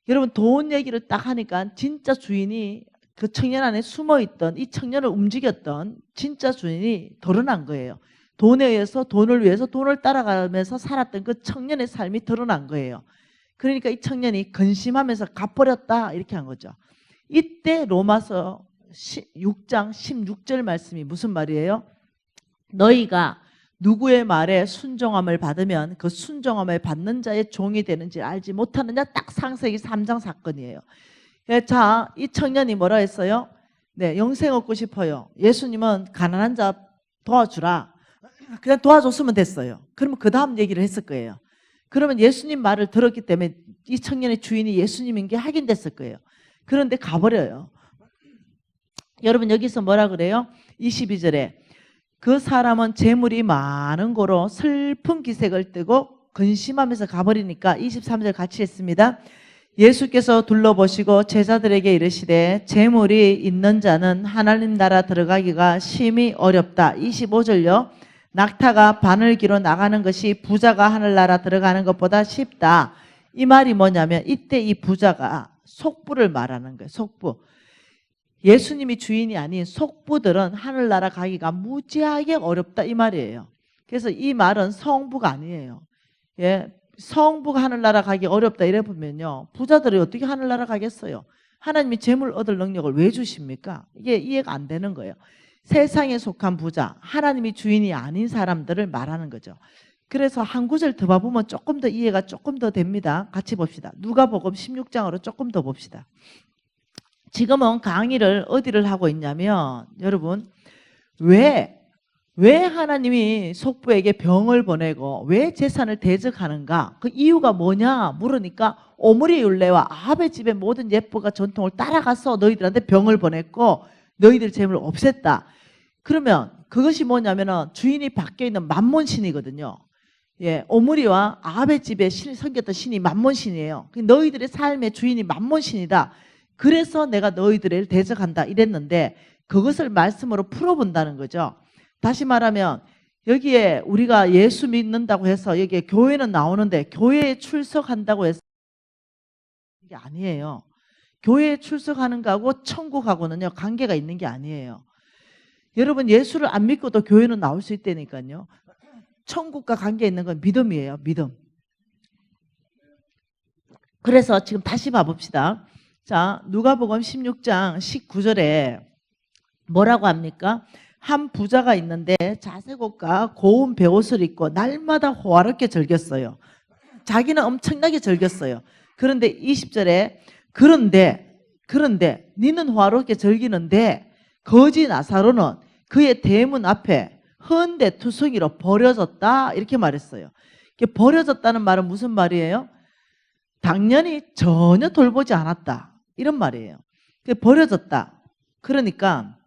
여러분 돈 얘기를 딱 하니까 진짜 주인이 그 청년 안에 숨어있던 이 청년을 움직였던 진짜 주인이 드러난 거예요. 돈에 의해서 돈을 위해서 돈을 따라가면서 살았던 그 청년의 삶이 드러난 거예요. 그러니까 이 청년이 근심하면서 갚버렸다 이렇게 한 거죠. 이때 로마서 6장 16절 말씀이 무슨 말이에요? 너희가 누구의 말에 순종함을 받으면 그 순종함을 받는 자의 종이 되는지 알지 못하느냐. 딱 창세기 3장 사건이에요. 자, 이 청년이 뭐라 했어요? 네, 영생 얻고 싶어요. 예수님은 가난한 자 도와주라. 그냥 도와줬으면 됐어요. 그러면 그 다음 얘기를 했을 거예요. 그러면 예수님 말을 들었기 때문에 이 청년의 주인이 예수님인 게 확인됐을 거예요. 그런데 가버려요. 여러분 여기서 뭐라 그래요? 22절에 그 사람은 재물이 많은 고로 슬픈 기색을 띠고 근심하면서 가버리니까 23절 같이 했습니다. 예수께서 둘러보시고 제자들에게 이르시되 재물이 있는 자는 하나님 나라 들어가기가 심히 어렵다. 25절요. 낙타가 바늘기로 나가는 것이 부자가 하늘나라 들어가는 것보다 쉽다. 이 말이 뭐냐면 이때 이 부자가 속부를 말하는 거예요. 속부. 예수님이 주인이 아닌 속부들은 하늘나라 가기가 무지하게 어렵다 이 말이에요. 그래서 이 말은 성부가 아니에요. 예, 성부가 하늘나라 가기 어렵다 이래 보면요, 부자들이 어떻게 하늘나라 가겠어요? 하나님이 재물 얻을 능력을 왜 주십니까? 이게 이해가 안 되는 거예요. 세상에 속한 부자, 하나님이 주인이 아닌 사람들을 말하는 거죠. 그래서 한 구절 더 봐보면 조금 더 이해가 조금 더 됩니다. 같이 봅시다. 누가복음 16장으로 조금 더 봅시다. 지금은 강의를 어디를 하고 있냐면, 여러분, 왜 하나님이 속부에게 병을 보내고 왜 재산을 대적하는가? 그 이유가 뭐냐 물으니까 오므리 율례와 아합의 집의 모든 예법과 전통을 따라가서 너희들한테 병을 보냈고 너희들 재물을 없앴다. 그러면 그것이 뭐냐면은 주인이 밖에 있는 만몬신이거든요. 예, 오므리와 아합의 집에 섬겼던 신이 만몬신이에요. 너희들의 삶의 주인이 만몬신이다. 그래서 내가 너희들을 대적한다 이랬는데 그것을 말씀으로 풀어본다는 거죠. 다시 말하면 여기에 우리가 예수 믿는다고 해서 여기에 교회는 나오는데 교회에 출석한다고 해서 이게 아니에요. 교회에 출석하는 거하고 천국하고는요 관계가 있는 게 아니에요. 여러분 예수를 안 믿고도 교회는 나올 수 있다니까요. 천국과 관계 있는 건 믿음이에요. 믿음. 그래서 지금 다시 봐봅시다. 자, 누가복음 16장 19절에 뭐라고 합니까? 한 부자가 있는데 자색 옷과 고운 베옷을 입고 날마다 호화롭게 즐겼어요. 자기는 엄청나게 즐겼어요. 그런데 20절에 그런데 니는 호화롭게 즐기는데 거지 나사로는 그의 대문 앞에 헌대투성이로 버려졌다 이렇게 말했어요. 버려졌다는 말은 무슨 말이에요? 당연히 전혀 돌보지 않았다 이런 말이에요. 버려졌다. 그러니까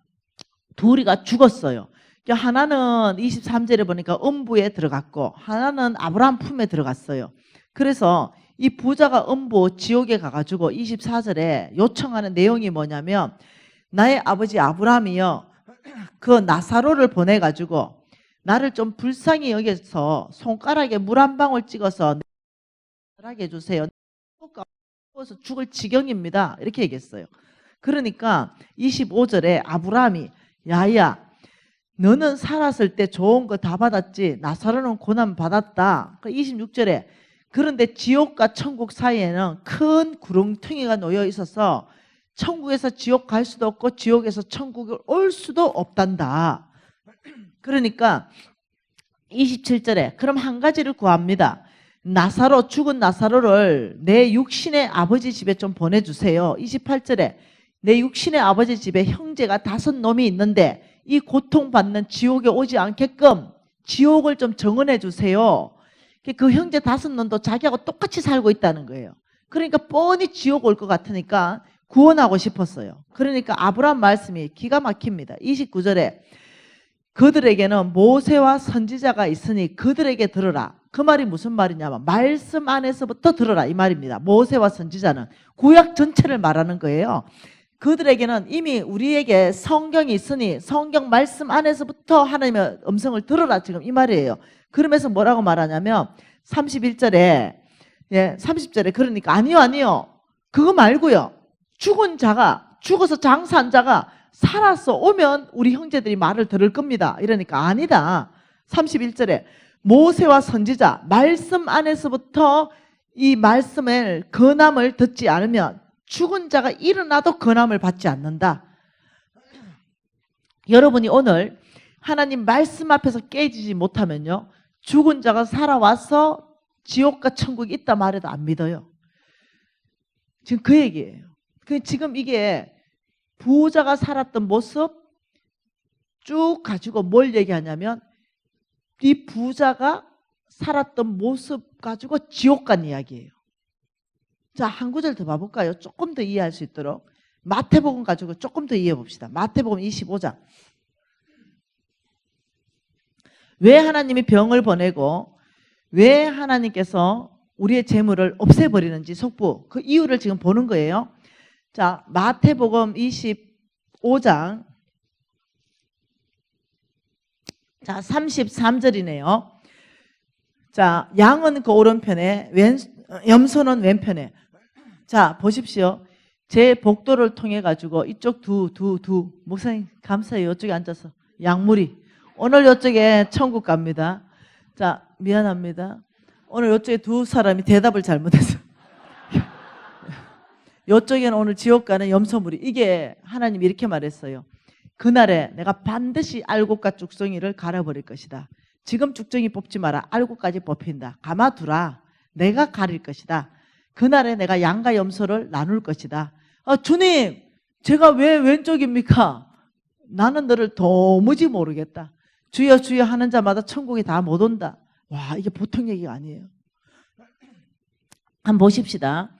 둘이가 죽었어요. 하나는 23절에 보니까 음부에 들어갔고 하나는 아브라함 품에 들어갔어요. 그래서 이 부자가 음부 지옥에 가가지고 24절에 요청하는 내용이 뭐냐면 나의 아버지 아브라함이요 그 나사로를 보내가지고 나를 좀 불쌍히 여겨서 손가락에 물 한 방울 찍어서 하게 해주세요. 죽어서 죽을 지경입니다. 이렇게 얘기했어요. 그러니까 25절에 아브라함이 야야 너는 살았을 때 좋은 거 다 받았지 나사로는 고난 받았다. 26절에 그런데 지옥과 천국 사이에는 큰 구렁텅이가 놓여 있어서 천국에서 지옥 갈 수도 없고 지옥에서 천국에 올 수도 없단다. 그러니까 27절에 그럼 한 가지를 구합니다. 나사로 죽은 나사로를 내 육신의 아버지 집에 좀 보내주세요. 28절에 내 육신의 아버지 집에 형제가 5놈이 있는데 이 고통받는 지옥에 오지 않게끔 지옥을 좀 정언해 주세요. 그 형제 5놈도 자기하고 똑같이 살고 있다는 거예요. 그러니까 뻔히 지옥 올 것 같으니까 구원하고 싶었어요. 그러니까 아브라함 말씀이 기가 막힙니다. 29절에 그들에게는 모세와 선지자가 있으니 그들에게 들으라. 그 말이 무슨 말이냐면 말씀 안에서부터 들으라 이 말입니다. 모세와 선지자는 구약 전체를 말하는 거예요. 그들에게는 이미 우리에게 성경이 있으니 성경 말씀 안에서부터 하나님의 음성을 들으라 지금 이 말이에요. 그러면서 뭐라고 말하냐면 31절에 30절에 그러니까 아니요 그거 말고요. 죽은 자가 죽어서 장사한 자가 살아서 오면 우리 형제들이 말을 들을 겁니다. 이러니까 아니다. 31절에 모세와 선지자 말씀 안에서부터 이 말씀을 건함을 듣지 않으면 죽은 자가 일어나도 건함을 받지 않는다. 여러분이 오늘 하나님 말씀 앞에서 깨지지 못하면요 죽은 자가 살아와서 지옥과 천국이 있다 말해도 안 믿어요. 지금 그 얘기예요. 지금 이게 부자가 살았던 모습 쭉 가지고 뭘 얘기하냐면 이 부자가 살았던 모습 가지고 지옥 간 이야기예요. 자, 한 구절 더 봐볼까요? 조금 더 이해할 수 있도록. 마태복음 가지고 조금 더 이해해 봅시다. 마태복음 25장. 왜 하나님이 병을 보내고 왜 하나님께서 우리의 재물을 없애버리는지 속부 그 이유를 지금 보는 거예요. 자, 마태복음 25장 자, 33절이네요. 자, 양은 그 오른편에, 염소는 왼편에. 자, 보십시오. 제 복도를 통해 가지고 이쪽 목사님 감사해요. 이쪽에 앉아서 양무리. 오늘 이쪽에 천국 갑니다. 자, 미안합니다. 오늘 이쪽에 두 사람이 대답을 잘못했어요. 이쪽에는 오늘 지옥 가는 염소무리. 이게 하나님이 이렇게 말했어요. 그날에 내가 반드시 알곡과 죽송이를 갈아버릴 것이다. 지금 죽정이 뽑지 마라. 알곡까지 뽑힌다. 감아두라. 내가 가릴 것이다. 그날에 내가 양과 염소를 나눌 것이다. 주님, 제가 왜 왼쪽입니까? 나는 너를 도무지 모르겠다. 주여 주여 하는 자마다 천국에 다 못 온다. 와, 이게 보통 얘기가 아니에요. 한번 보십시다.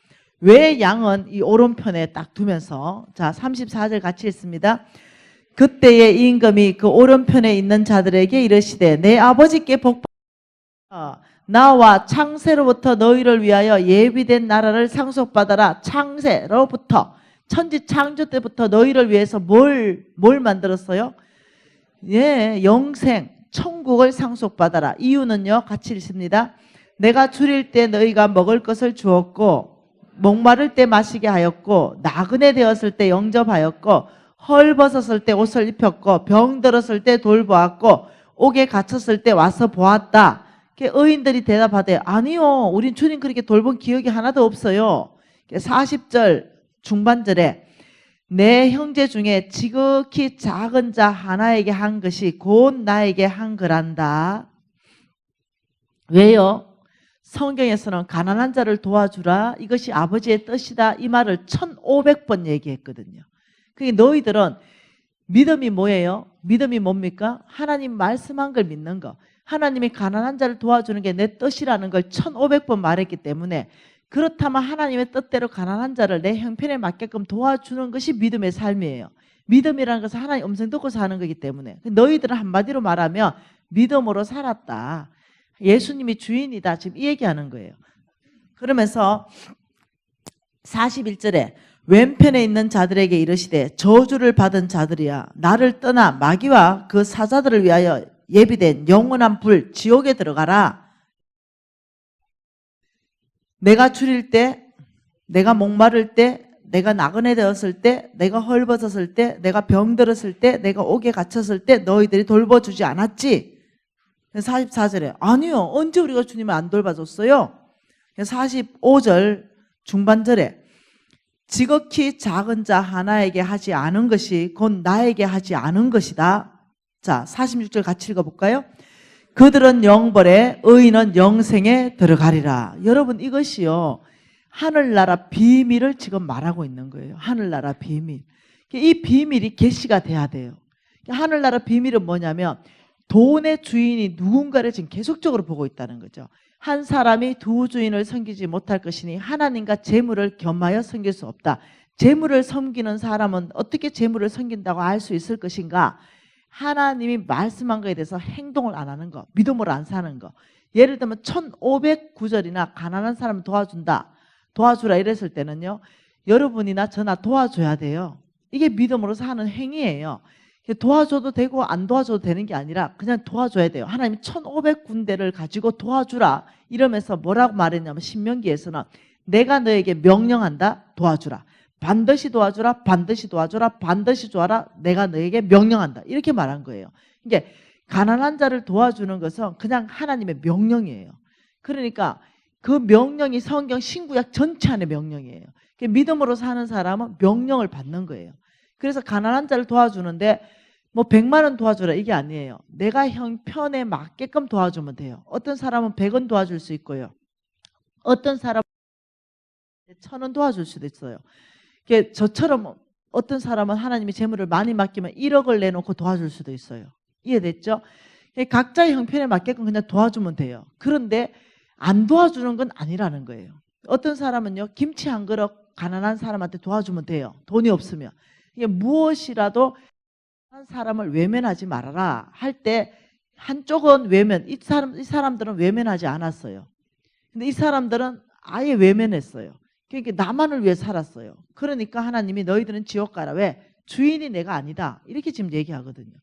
왜 양은 이 오른편에 딱 두면서, 자, 34절 같이 읽습니다. 그때에 임금이 그 오른편에 있는 자들에게 이르시되 내 아버지께 복받아 나와 창세로부터 너희를 위하여 예비된 나라를 상속받아라. 창세로부터, 천지 창조 때부터 너희를 위해서 뭘 만들었어요? 예, 영생, 천국을 상속받아라. 이유는요, 같이 읽습니다. 내가 줄일 때 너희가 먹을 것을 주었고, 목마를 때 마시게 하였고, 나그네 되었을 때 영접하였고, 헐벗었을 때 옷을 입혔고, 병들었을 때 돌보았고, 옥에 갇혔을 때 와서 보았다. 의인들이 대답하되 아니요, 우린 주님 그렇게 돌본 기억이 하나도 없어요. 40절 중반절에 내 형제 중에 지극히 작은 자 하나에게 한 것이 곧 나에게 한 거란다. 왜요? 성경에서는 가난한 자를 도와주라, 이것이 아버지의 뜻이다, 이 말을 1500번 얘기했거든요. 그러니까 너희들은 믿음이 뭐예요? 믿음이 뭡니까? 하나님 말씀한 걸 믿는 거. 하나님이 가난한 자를 도와주는 게 내 뜻이라는 걸 1500번 말했기 때문에, 그렇다면 하나님의 뜻대로 가난한 자를 내 형편에 맞게끔 도와주는 것이 믿음의 삶이에요. 믿음이라는 것은 하나님 음성 듣고 사는 거기 때문에, 너희들은 한마디로 말하면 믿음으로 살았다. 예수님이 주인이다. 지금 이 얘기하는 거예요. 그러면서 41절에 왼편에 있는 자들에게 이르시되 저주를 받은 자들이야, 나를 떠나 마귀와 그 사자들을 위하여 예비된 영원한 불 지옥에 들어가라. 내가 줄일 때, 내가 목마를 때, 내가 나그네 되었을 때, 내가 헐벗었을 때, 내가 병들었을 때, 내가 옥에 갇혔을 때 너희들이 돌봐주지 않았지? 44절에 아니요, 언제 우리가 주님을 안 돌봐줬어요? 45절 중반절에 지극히 작은 자 하나에게 하지 않은 것이 곧 나에게 하지 않은 것이다. 자, 46절 같이 읽어볼까요? 그들은 영벌에 의인은 영생에 들어가리라. 여러분, 이것이요, 하늘나라 비밀을 지금 말하고 있는 거예요. 하늘나라 비밀. 이 비밀이 계시가 돼야 돼요. 하늘나라 비밀은 뭐냐면 돈의 주인이 누군가를 지금 계속적으로 보고 있다는 거죠. 한 사람이 두 주인을 섬기지 못할 것이니 하나님과 재물을 겸하여 섬길 수 없다. 재물을 섬기는 사람은 어떻게 재물을 섬긴다고 알 수 있을 것인가? 하나님이 말씀한 거에 대해서 행동을 안 하는 거, 믿음으로 안 사는 거. 예를 들면 1509절이나 가난한 사람 도와주라 이랬을 때는요, 여러분이나 저나 도와줘야 돼요. 이게 믿음으로 사는 행위예요. 도와줘도 되고 안 도와줘도 되는 게 아니라 그냥 도와줘야 돼요. 하나님이 1500군데를 가지고 도와주라 이러면서 뭐라고 말했냐면, 신명기에서는 내가 너에게 명령한다, 도와주라. 반드시 도와주라, 반드시 도와주라, 반드시 도와라, 내가 너에게 명령한다, 이렇게 말한 거예요. 이게 가난한 자를 도와주는 것은 그냥 하나님의 명령이에요. 그러니까 그 명령이 성경 신구약 전체 안의 명령이에요. 믿음으로 사는 사람은 명령을 받는 거예요. 그래서 가난한 자를 도와주는데 뭐 100만 원 도와주라 이게 아니에요. 내가 형편에 맞게끔 도와주면 돼요. 어떤 사람은 100원 도와줄 수 있고요, 어떤 사람은 1000원 도와줄 수도 있어요. 저처럼 어떤 사람은 하나님이 재물을 많이 맡기면 1억을 내놓고 도와줄 수도 있어요. 이해됐죠? 각자의 형편에 맞게끔 그냥 도와주면 돼요. 그런데 안 도와주는 건 아니라는 거예요. 어떤 사람은요, 김치 한 그릇 가난한 사람한테 도와주면 돼요. 돈이 없으면. 이게 무엇이라도 한 사람을 외면하지 말아라 할 때 한쪽은 외면, 이 사람들은 외면하지 않았어요. 근데 이 사람들은 아예 외면했어요. 그러니까 나만을 위해 살았어요. 그러니까 하나님이 너희들은 지옥 가라. 왜? 주인이 내가 아니다, 이렇게 지금 얘기하거든요.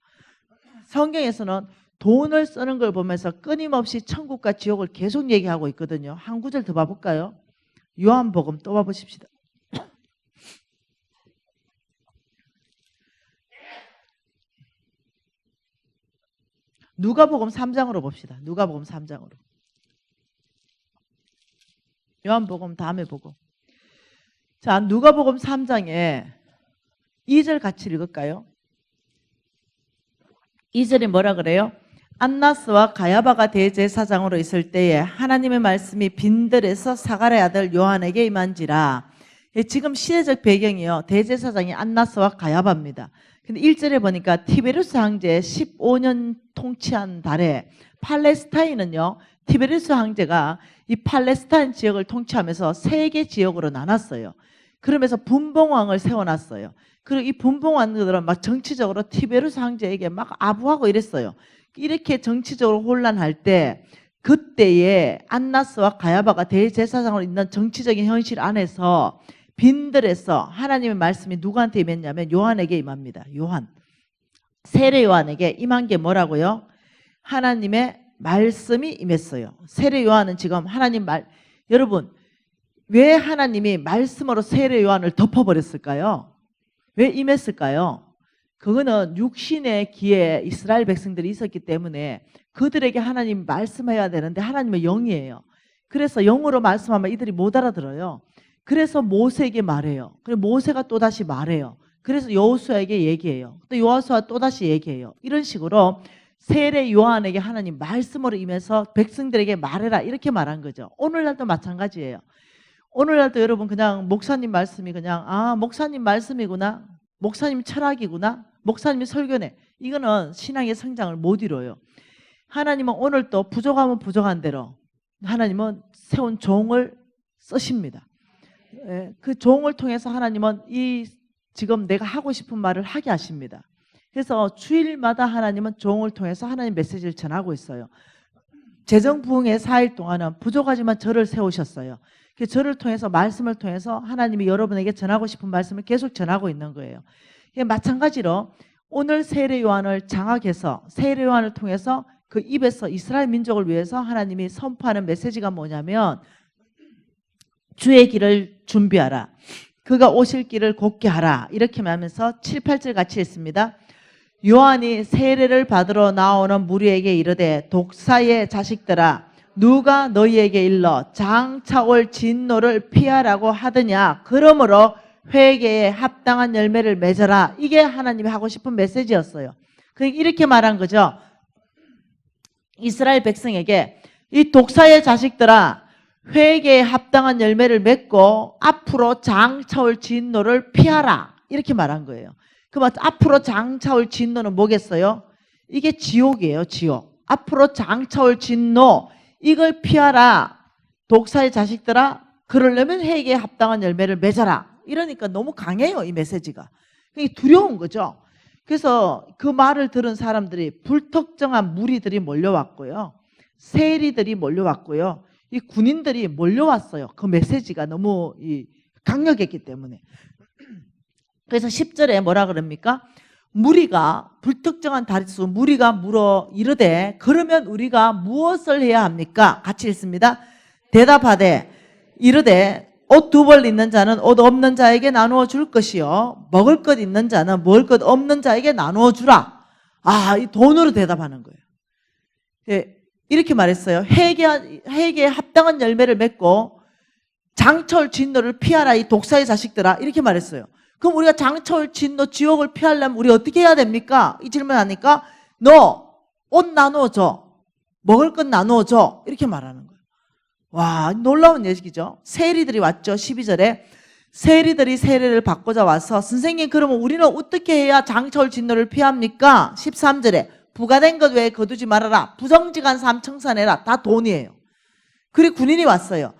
성경에서는 돈을 쓰는 걸 보면서 끊임없이 천국과 지옥을 계속 얘기하고 있거든요. 한 구절 더 봐볼까요? 요한복음 또 봐보십시다. 누가복음 3장으로 봅시다. 누가복음 3장으로. 요한복음 다음에 보고. 자, 누가복음 3장에 2절 같이 읽을까요? 2절이 뭐라 그래요? 안나스와 가야바가 대제사장으로 있을 때에 하나님의 말씀이 빈들에서 사가랴 아들 요한에게 임한지라. 지금 시대적 배경이요. 대제사장이 안나스와 가야바입니다. 근데 1절에 보니까 티베리우스 황제 15년 통치한 달에 팔레스타인은요. 티베리우스 황제가 이 팔레스타인 지역을 통치하면서 3개 지역으로 나눴어요. 그러면서 분봉왕을 세워놨어요. 그리고 이 분봉왕들은 막 정치적으로 티베리우스 황제에게 막 아부하고 이랬어요. 이렇게 정치적으로 혼란할 때 그때에 안나스와 가야바가 대제사장으로 있는 정치적인 현실 안에서 빈들에서 하나님의 말씀이 누구한테 임했냐면 요한에게 임합니다. 요한. 세례 요한에게 임한 게 뭐라고요? 하나님의 말씀이 임했어요. 세례 요한은 지금 하나님 여러분 왜 하나님이 말씀으로 세례 요한을 덮어버렸을까요? 왜 임했을까요? 그거는 육신의 기에 이스라엘 백성들이 있었기 때문에 그들에게 하나님 말씀해야 되는데 하나님의 영이에요. 그래서 영으로 말씀하면 이들이 못 알아들어요. 그래서 모세에게 말해요. 그리고 모세가 또다시 말해요. 그래서 여호수아에게 얘기해요. 또 여호수아 또다시 얘기해요. 이런 식으로 세례 요한에게 하나님 말씀으로 임해서 백성들에게 말해라 이렇게 말한 거죠. 오늘날도 마찬가지예요. 오늘날도 여러분 그냥 목사님 말씀이 그냥 목사님 말씀이구나. 목사님 철학이구나. 목사님이 설교네. 이거는 신앙의 성장을 못 이뤄요. 하나님은 오늘도 부족하면 부족한 대로 하나님은 세운 종을 쓰십니다. 그 종을 통해서 하나님은 이 지금 내가 하고 싶은 말을 하게 하십니다. 그래서 주일마다 하나님은 종을 통해서 하나님 메시지를 전하고 있어요. 재정부흥의 4일 동안은 부족하지만 저를 세우셨어요. 저를 통해서 말씀을 통해서 하나님이 여러분에게 전하고 싶은 말씀을 계속 전하고 있는 거예요. 마찬가지로 오늘 세례 요한을 장악해서 세례 요한을 통해서 그 입에서 이스라엘 민족을 위해서 하나님이 선포하는 메시지가 뭐냐면 주의 길을 준비하라. 그가 오실 길을 곧게 하라. 이렇게 하면서 7, 8절 같이 읽습니다. 요한이 세례를 받으러 나오는 무리에게 이르되 독사의 자식들아 누가 너희에게 일러 장차 올 진노를 피하라고 하더냐. 그러므로 회개에 합당한 열매를 맺어라. 이게 하나님이 하고 싶은 메시지였어요. 그러니까 이렇게 말한 거죠. 이스라엘 백성에게 이 독사의 자식들아 회개에 합당한 열매를 맺고 앞으로 장차 올 진노를 피하라. 이렇게 말한 거예요. 그럼 앞으로 장차 올 진노는 뭐겠어요? 이게 지옥이에요. 지옥. 앞으로 장차 올 진노 이걸 피하라. 독사의 자식들아 그러려면 회개에 합당한 열매를 맺어라. 이러니까 너무 강해요. 이 메시지가. 두려운 거죠. 그래서 그 말을 들은 사람들이 불특정한 무리들이 몰려왔고요. 세리들이 몰려왔고요. 이 군인들이 몰려왔어요. 그 메시지가 너무 강력했기 때문에. 그래서 10절에 뭐라 그럽니까? 무리가 불특정한 다리수 무리가 물어 이르되 그러면 우리가 무엇을 해야 합니까? 같이 읽습니다. 대답하되 이르되 옷 2벌 있는 자는 옷 없는 자에게 나누어 줄 것이요 먹을 것 있는 자는 먹을 것 없는 자에게 나누어 주라. 이 돈으로 대답하는 거예요. 이렇게 말했어요. 회개에 합당한 열매를 맺고 장철 진노를 피하라 이 독사의 자식들아 이렇게 말했어요. 그럼 우리가 장철 진노 지옥을 피하려면 우리 어떻게 해야 됩니까? 이 질문하니까 너 옷 나누어줘. 먹을 것 나누어줘. 이렇게 말하는 거예요. 와 놀라운 얘기죠. 세리들이 왔죠. 12절에 세리들이 세례를 받고자 와서 선생님 그러면 우리는 어떻게 해야 장철 진노를 피합니까? 13절에 부가된 것 외에 거두지 말아라. 부정직한 삶 청산해라. 다 돈이에요. 그리고 군인이 왔어요.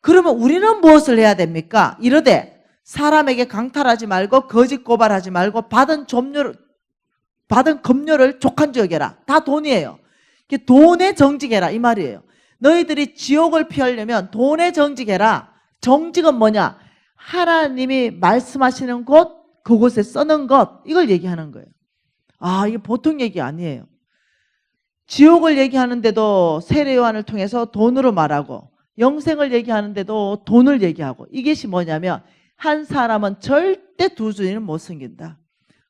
그러면 우리는 무엇을 해야 됩니까? 이르되 사람에게 강탈하지 말고 거짓 고발하지 말고 받은 급료를 족한 지역해라. 다 돈이에요. 돈에 정직해라 이 말이에요. 너희들이 지옥을 피하려면 돈에 정직해라. 정직은 뭐냐? 하나님이 말씀하시는 곳 그곳에 쓰는 것 이걸 얘기하는 거예요. 이게 보통 얘기 아니에요. 지옥을 얘기하는데도 세례 요한을 통해서 돈으로 말하고 영생을 얘기하는데도 돈을 얘기하고 이것이 뭐냐면 한 사람은 절대 두 주인을 못 섬긴다.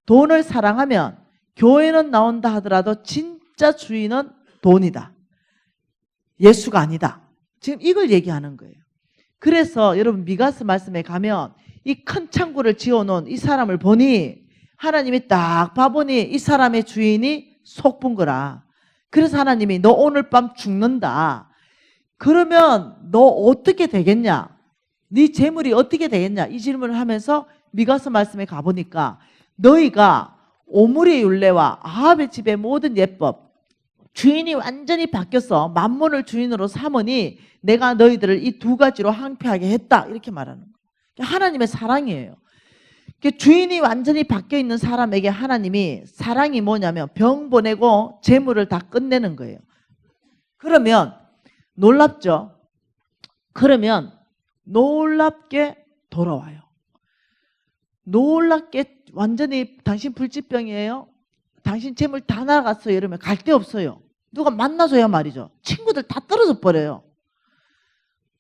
돈을 사랑하면 교회는 나온다 하더라도 진짜 주인은 돈이다. 예수가 아니다. 지금 이걸 얘기하는 거예요. 그래서 여러분 미가서 말씀에 가면 이 큰 창고를 지어놓은 이 사람을 보니 하나님이 딱 봐보니 이 사람의 주인이 속분 거라. 그래서 하나님이 너 오늘 밤 죽는다. 그러면 너 어떻게 되겠냐? 네 재물이 어떻게 되겠냐? 이 질문을 하면서 미가서 말씀에 가보니까 너희가 오므리의 율례와 아합의 집의 모든 예법 주인이 완전히 바뀌어서 만몬을 주인으로 삼으니 내가 너희들을 이 두 가지로 항폐하게 했다. 이렇게 말하는 거예요. 하나님의 사랑이에요. 주인이 완전히 바뀌어 있는 사람에게 하나님이 사랑이 뭐냐면 병 보내고 재물을 다 끝내는 거예요. 그러면 놀랍죠? 그러면 놀랍게 돌아와요. 놀랍게 완전히 당신 불치병이에요. 당신 재물 다 나갔어요. 이러면 갈 데 없어요. 누가 만나줘야 말이죠. 친구들 다 떨어져 버려요.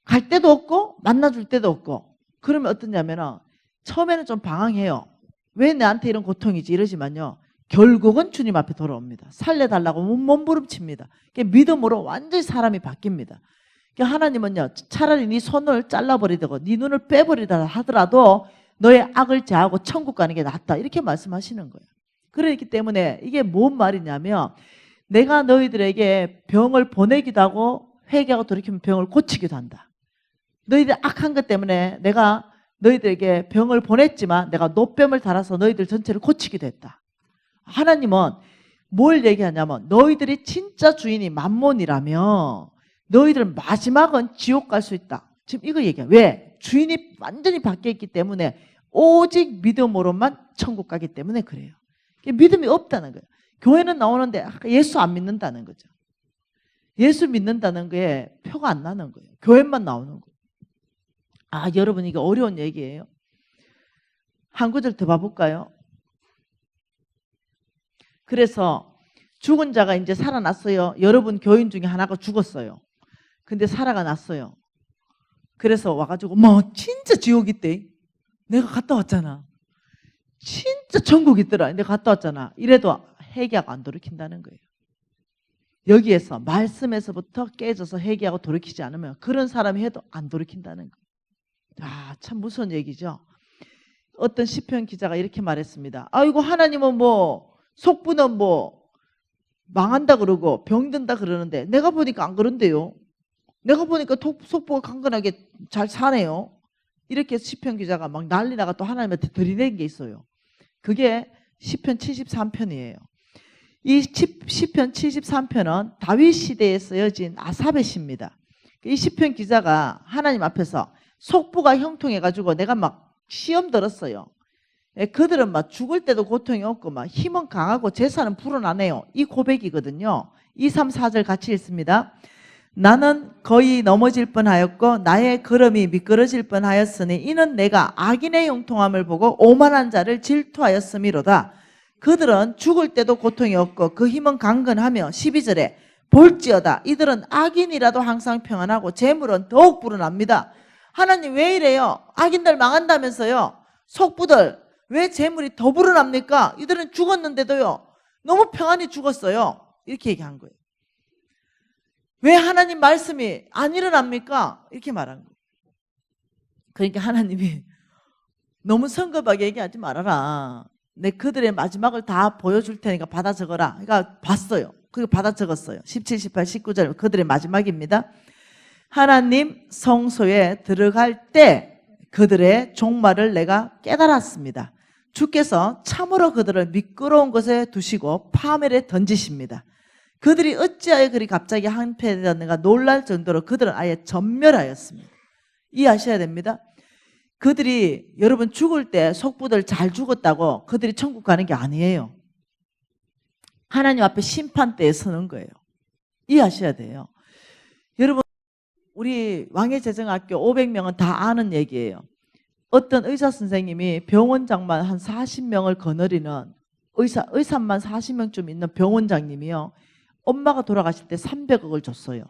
갈 데도 없고 만나줄 데도 없고. 그러면 어떠냐면 처음에는 좀 방황해요. 왜 나한테 이런 고통이지 이러지만요. 결국은 주님 앞에 돌아옵니다. 살려달라고 몸부림칩니다. 믿음으로 완전히 사람이 바뀝니다. 하나님은요. 차라리 네 손을 잘라버리고 네 눈을 빼버리다 하더라도 너의 악을 제하고 천국 가는 게 낫다. 이렇게 말씀하시는 거예요. 그렇기 때문에 이게 뭔 말이냐면 내가 너희들에게 병을 보내기도 하고 회개하고 돌이키면 병을 고치기도 한다. 너희들 악한 것 때문에 내가 너희들에게 병을 보냈지만 내가 노병을 달아서 너희들 전체를 고치기도 했다. 하나님은 뭘 얘기하냐면 너희들이 진짜 주인이 만몬이라면 너희들은 마지막은 지옥 갈 수 있다. 지금 이거 얘기해요. 왜? 주인이 완전히 바뀌었기 때문에 오직 믿음으로만 천국 가기 때문에 그래요. 믿음이 없다는 거예요. 교회는 나오는데 예수 안 믿는다는 거죠. 예수 믿는다는 게 표가 안 나는 거예요. 교회만 나오는 거예요. 아, 여러분 이게 어려운 얘기예요. 한 구절 더 봐볼까요? 그래서 죽은 자가 이제 살아났어요. 여러분 교인 중에 하나가 죽었어요. 근데 살아났어요. 그래서 와가지고 뭐 진짜 지옥 있대. 내가 갔다 왔잖아. 진짜 천국 있더라. 내가 갔다 왔잖아. 이래도 회개하고 안 돌이킨다는 거예요. 여기에서 말씀에서부터 깨져서 회개하고 돌이키지 않으면 그런 사람이 해도 안 돌이킨다는 거예요. 아, 참 무서운 얘기죠. 어떤 시편 기자가 이렇게 말했습니다. 아이고 하나님은 뭐 속부는 뭐 망한다 그러고 병든다 그러는데 내가 보니까 안 그런데요. 내가 보니까 속부가 강건하게 잘 사네요. 이렇게 시편 기자가 막 난리 나가 또 하나님한테 들이댄 게 있어요. 그게 시편 73편이에요. 이 시편 73편은 다윗 시대에 쓰여진 아삽의 시입니다. 이 시편 기자가 하나님 앞에서 속부가 형통해가지고 내가 막 시험 들었어요. 그들은 막 죽을 때도 고통이 없고 막 힘은 강하고 제사는 불어나네요. 이 고백이거든요. 2, 3, 4절 같이 읽습니다. 나는 거의 넘어질 뻔하였고 나의 걸음이 미끄러질 뻔하였으니 이는 내가 악인의 형통함을 보고 오만한 자를 질투하였음이로다. 그들은 죽을 때도 고통이 없고 그 힘은 강건하며 12절에 볼지어다 이들은 악인이라도 항상 평안하고 재물은 더욱 불어납니다. 하나님 왜 이래요? 악인들 망한다면서요. 속부들 왜 재물이 더 불어납니까? 이들은 죽었는데도요. 너무 평안히 죽었어요. 이렇게 얘기한 거예요. 왜 하나님 말씀이 안 일어납니까? 이렇게 말한 거예요. 그러니까 하나님이 너무 성급하게 얘기하지 말아라. 내 그들의 마지막을 다 보여줄 테니까 받아 적어라. 그러니까 봤어요. 그리고 받아 적었어요. 17, 18, 19절 그들의 마지막입니다. 하나님 성소에 들어갈 때 그들의 종말을 내가 깨달았습니다. 주께서 참으로 그들을 미끄러운 곳에 두시고 파멸에 던지십니다. 그들이 어찌하여 그리 갑자기 항폐되었는가 놀랄 정도로 그들은 아예 전멸하였습니다. 이해하셔야 됩니다. 그들이 여러분 죽을 때 속부들 잘 죽었다고 그들이 천국 가는 게 아니에요. 하나님 앞에 심판대에 서는 거예요. 이해하셔야 돼요. 여러분 우리 왕의재정학교 500명은 다 아는 얘기예요. 어떤 의사 선생님이 병원장만 한 40명을 거느리는 의사만 40명쯤 있는 병원장님이요. 엄마가 돌아가실 때 300억을 줬어요.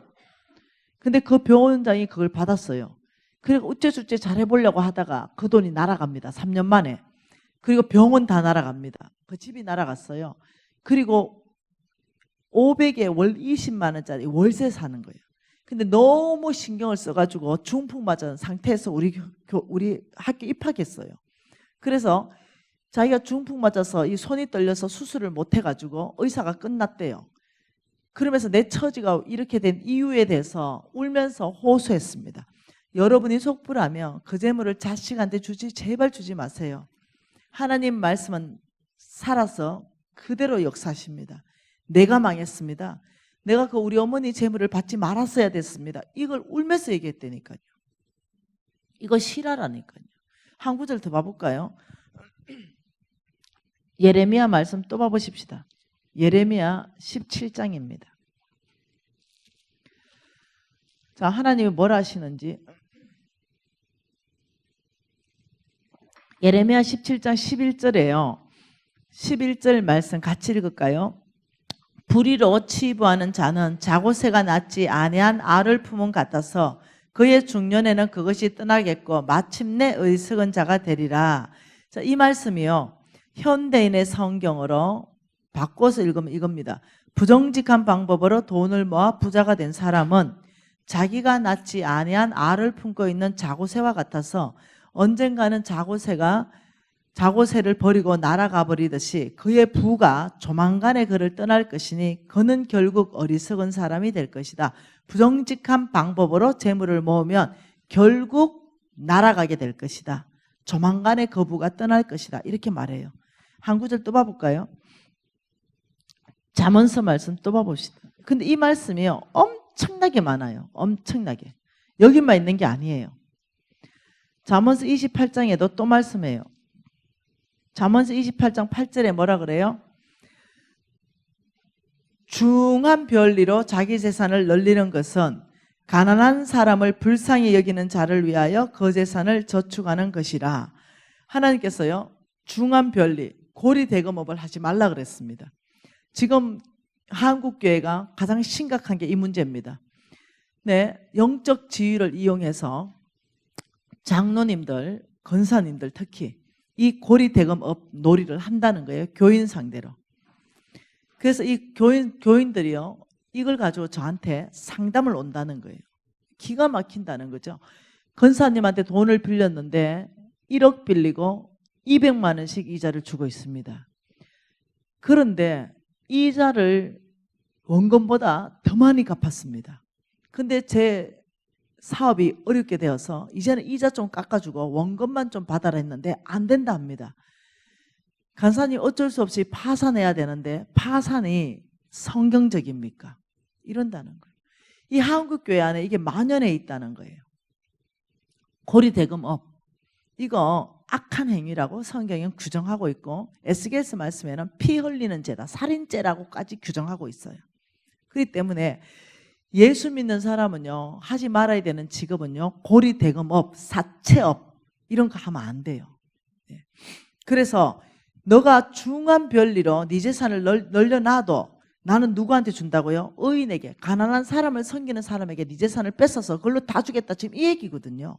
근데 그 병원장이 그걸 받았어요. 그리고 어째저째 잘해보려고 하다가 그 돈이 날아갑니다. 3년 만에. 그리고 병원 다 날아갑니다. 그 집이 날아갔어요. 그리고 500에 월 20만 원짜리 월세 사는 거예요. 근데 너무 신경을 써가지고 중풍 맞은 상태에서 우리 학교 입학했어요. 그래서 자기가 중풍 맞아서 이 손이 떨려서 수술을 못 해가지고 의사가 끝났대요. 그러면서 내 처지가 이렇게 된 이유에 대해서 울면서 호소했습니다. 여러분이 속불하면 그 재물을 자식한테 제발 주지 마세요. 하나님 말씀은 살아서 그대로 역사하십니다. 내가 망했습니다. 내가 그 우리 어머니 재물을 받지 말았어야 됐습니다. 이걸 울면서 얘기했다니까요. 이거 실화라니까요. 한 구절 더 봐볼까요? 예레미야 말씀 또 봐보십시다. 예레미야 17장입니다. 자, 하나님이 뭘 하시는지. 예레미야 17장 11절에요. 11절 말씀 같이 읽을까요? 불의로 치부하는 자는 자고새가 낳지 아니한 알을 품은 같아서 그의 중년에는 그것이 떠나겠고 마침내 어리석은 자가 되리라. 자, 이 말씀이요. 현대인의 성경으로 바꿔서 읽으면 이겁니다. 부정직한 방법으로 돈을 모아 부자가 된 사람은 자기가 낳지 아니한 알을 품고 있는 자고새와 같아서 언젠가는 자고새를 버리고 날아가 버리듯이 그의 부가 조만간에 그를 떠날 것이니 그는 결국 어리석은 사람이 될 것이다. 부정직한 방법으로 재물을 모으면 결국 날아가게 될 것이다. 조만간에 그 부가 떠날 것이다. 이렇게 말해요. 한 구절 또 봐볼까요? 잠언서 말씀 또 봐봅시다. 근데 이 말씀이요. 엄청나게 많아요. 엄청나게. 여기만 있는 게 아니에요. 잠언서 28장에도 또 말씀해요. 잠언서 28장 8절에 뭐라 그래요? 중한 별리로 자기 재산을 널리는 것은 가난한 사람을 불쌍히 여기는 자를 위하여 그 재산을 저축하는 것이라. 하나님께서요. 중한 별리, 고리대금업을 하지 말라 그랬습니다. 지금 한국교회가 가장 심각한 게 이 문제입니다. 네, 영적 지위를 이용해서 장로님들, 권사님들 특히 이 고리대금업 놀이를 한다는 거예요. 교인 상대로. 그래서 이 교인들이요. 이걸 가지고 저한테 상담을 온다는 거예요. 기가 막힌다는 거죠. 권사님한테 돈을 빌렸는데 1억 빌리고 200만 원씩 이자를 주고 있습니다. 그런데 이자를 원금보다 더 많이 갚았습니다. 근데 제 사업이 어렵게 되어서 이제는 이자 좀 깎아주고 원금만 좀 받아라 했는데 안 된다 합니다. 간사님 어쩔 수 없이 파산해야 되는데 파산이 성경적입니까? 이런다는 거예요. 이 한국교회 안에 이게 만연해 있다는 거예요. 고리대금업. 이거 악한 행위라고 성경은 규정하고 있고 에스겔서 말씀에는 피 흘리는 죄다, 살인죄라고까지 규정하고 있어요. 그렇기 때문에 예수 믿는 사람은요. 하지 말아야 되는 직업은요. 고리대금업, 사채업 이런 거 하면 안 돼요. 네. 그래서 너가 중한 별리로 네 재산을 널려놔도 나는 누구한테 준다고요? 의인에게, 가난한 사람을 섬기는 사람에게 네 재산을 뺏어서 그걸로 다 주겠다. 지금 이 얘기거든요.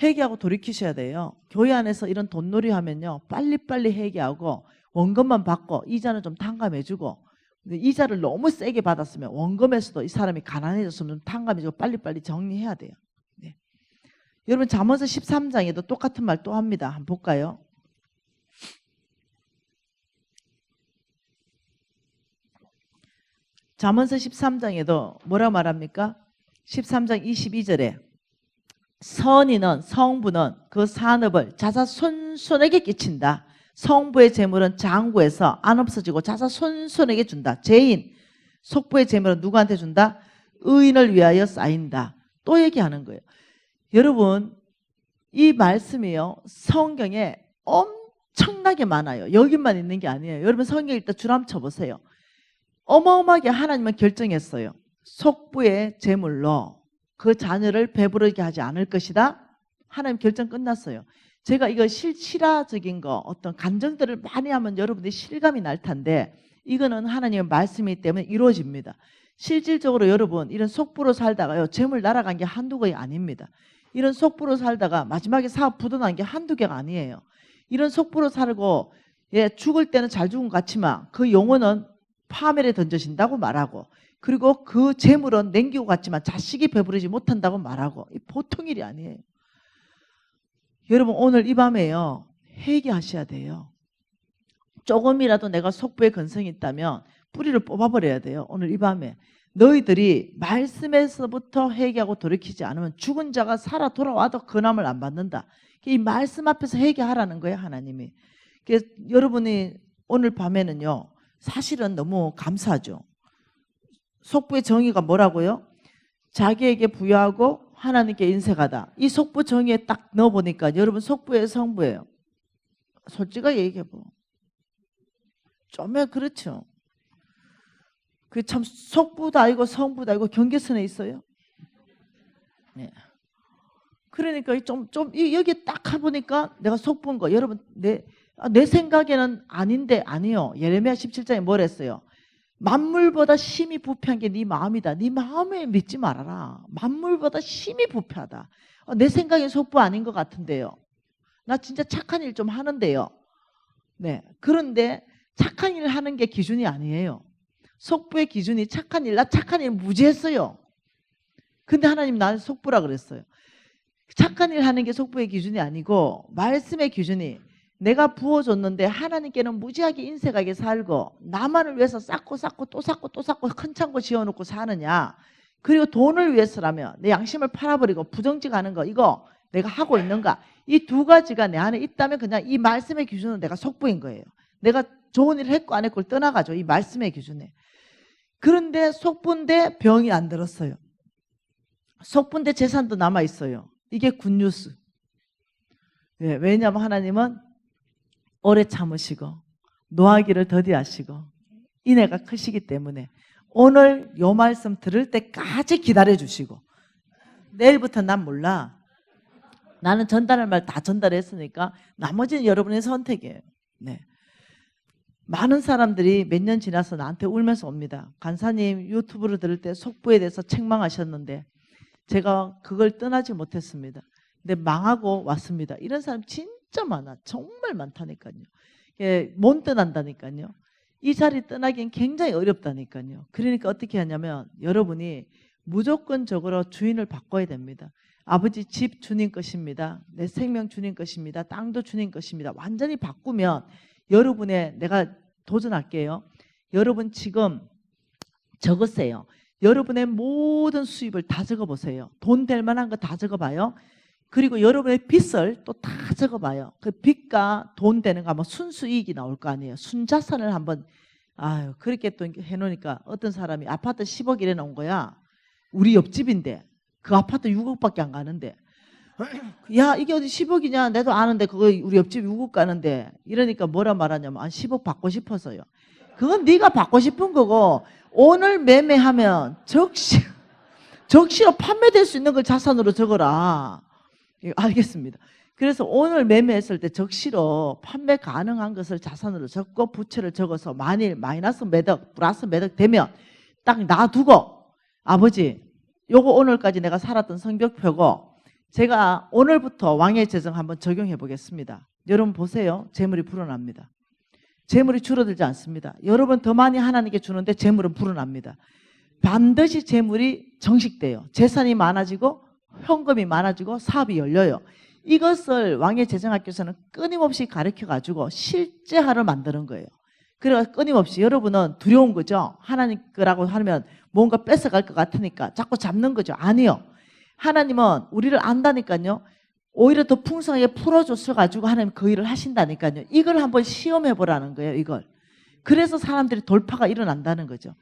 회개하고 돌이키셔야 돼요. 교회 안에서 이런 돈놀이 하면요. 빨리빨리 회개하고 원금만 받고 이자는 좀 탕감해주고 이자를 너무 세게 받았으면 원금에서도 이 사람이 가난해졌으면 탕감해주고 빨리빨리 정리해야 돼요. 네. 여러분 잠언서 13장에도 똑같은 말 또 합니다. 한번 볼까요? 잠언서 13장에도 뭐라 말합니까? 13장 22절에 선인은 성부는 그 산업을 자자손손에게 끼친다. 성부의 재물은 장구에서 안 없어지고 자자손손에게 준다. 죄인 속부의 재물은 누구한테 준다? 의인을 위하여 쌓인다. 또 얘기하는 거예요. 여러분 이 말씀이요. 성경에 엄청나게 많아요. 여기만 있는 게 아니에요. 여러분 성경 일단 줄 한번 쳐보세요. 어마어마하게 하나님은 결정했어요. 속부의 재물로 그 자녀를 배부르게 하지 않을 것이다. 하나님 결정 끝났어요. 제가 이거 실화적인 거 어떤 감정들을 많이 하면 여러분들이 실감이 날 텐데 이거는 하나님의 말씀이기 때문에 이루어집니다. 실질적으로 여러분 이런 속부로 살다가요 재물 날아간 게 한두 개가 아닙니다. 이런 속부로 살다가 마지막에 사업 부도난 게 한두 개가 아니에요. 이런 속부로 살고 죽을 때는 잘 죽은 것 같지만 그 영혼은 파멸에 던져진다고 말하고, 그리고 그 재물은 남기고 갔지만 자식이 배부르지 못한다고 말하고, 보통 일이 아니에요. 여러분 오늘 이 밤에요 회개하셔야 돼요. 조금이라도 내가 속부에 근성이 있다면 뿌리를 뽑아버려야 돼요. 오늘 이 밤에 너희들이 말씀에서부터 회개하고 돌이키지 않으면 죽은 자가 살아 돌아와도 근함을 안 받는다. 이 말씀 앞에서 회개하라는 거예요, 하나님이. 그래서 여러분이 오늘 밤에는요 사실은 너무 감사하죠. 속부의 정의가 뭐라고요? 자기에게 부여하고 하나님께 인색하다. 이 속부 정의에 딱 넣어보니까 여러분 속부예요, 성부예요? 솔직하게 얘기해보. 좀 그렇죠. 그 참 속부도 아니고 성부도 아니고 경계선에 있어요. 네. 그러니까 좀 여기 딱 해보니까 내가 속부인 거. 여러분 내 생각에는 아닌데 아니요. 예레미야 17장에 뭘 했어요? 만물보다 심히 부패한 게 네 마음이다. 네 마음에 믿지 말아라. 만물보다 심히 부패하다. 내 생각엔 속부 아닌 것 같은데요. 나 진짜 착한 일 좀 하는데요. 네. 그런데 착한 일 하는 게 기준이 아니에요. 속부의 기준이 착한 일. 나 착한 일 무지했어요. 근데 하나님 나를 속부라 그랬어요. 착한 일 하는 게 속부의 기준이 아니고 말씀의 기준이, 내가 부어줬는데 하나님께는 무지하게 인색하게 살고 나만을 위해서 쌓고 또 쌓고 또 쌓고 큰 창고 지어놓고 사느냐, 그리고 돈을 위해서라면 내 양심을 팔아버리고 부정직하는 거 이거 내가 하고 있는가, 이 두 가지가 내 안에 있다면 그냥 이 말씀의 기준은 내가 속부인 거예요. 내가 좋은 일을 했고 안 했고를 떠나가죠. 이 말씀의 기준에. 그런데 속부인데 병이 안 들었어요. 속부인데 재산도 남아있어요. 이게 굿뉴스. 네, 왜냐하면 하나님은 오래 참으시고 노하기를 더디하시고 인애가 크시기 때문에 오늘 요 말씀 들을 때까지 기다려주시고, 내일부터 난 몰라. 나는 전달할 말 다 전달했으니까 나머지는 여러분의 선택이에요. 네. 많은 사람들이 몇 년 지나서 나한테 울면서 옵니다. 간사님 유튜브를 들을 때 속부에 대해서 책망하셨는데 제가 그걸 떠나지 못했습니다. 근데 망하고 왔습니다. 이런 사람 진짜 많아. 정말 많다니까요. 못 떠난다니까요. 이 자리 떠나기엔 굉장히 어렵다니까요. 그러니까 어떻게 하냐면 여러분이 무조건적으로 주인을 바꿔야 됩니다. 아버지 집 주님 것입니다. 내 생명 주님 것입니다. 땅도 주님 것입니다. 완전히 바꾸면 여러분의, 내가 도전할게요. 여러분 지금 적으세요. 여러분의 모든 수입을 다 적어보세요. 돈 될 만한 거 다 적어봐요. 그리고 여러분의 빚을 또 다 적어봐요. 그 빚과 돈 되는 거 하면 순수이익이 나올 거 아니에요. 순자산을 한번, 아유 그렇게 또 해놓으니까 어떤 사람이 아파트 10억 이래 놓은 거야. 우리 옆집인데 그 아파트 6억밖에 안 가는데, 야 이게 어디 10억이냐, 내도 아는데 그거 우리 옆집 6억 가는데, 이러니까 뭐라 말하냐면 10억 받고 싶어서요. 그건 네가 받고 싶은 거고, 오늘 매매하면 적시로 판매될 수 있는 걸 자산으로 적어라. 알겠습니다. 그래서 오늘 매매했을 때 적시로 판매 가능한 것을 자산으로 적고 부채를 적어서 만일 마이너스 매덕 플러스 매덕 되면 딱 놔두고, 아버지 요거 오늘까지 내가 살았던 성벽표고 제가 오늘부터 왕의 재정 한번 적용해 보겠습니다. 여러분 보세요. 재물이 불어납니다. 재물이 줄어들지 않습니다. 여러분 더 많이 하나님께 주는데 재물은 불어납니다. 반드시 재물이 정식돼요. 재산이 많아지고 현금이 많아지고 사업이 열려요. 이것을 왕의 재정학교에서는 끊임없이 가르쳐가지고 실제화를 만드는 거예요. 그래서 끊임없이, 여러분은 두려운 거죠. 하나님 거라고 하면 뭔가 뺏어갈 것 같으니까 자꾸 잡는 거죠. 아니요. 하나님은 우리를 안다니까요. 오히려 더 풍성하게 풀어줬어가지고 하나님 그 일을 하신다니까요. 이걸 한번 시험해 보라는 거예요. 이걸. 그래서 사람들이 돌파가 일어난다는 거죠.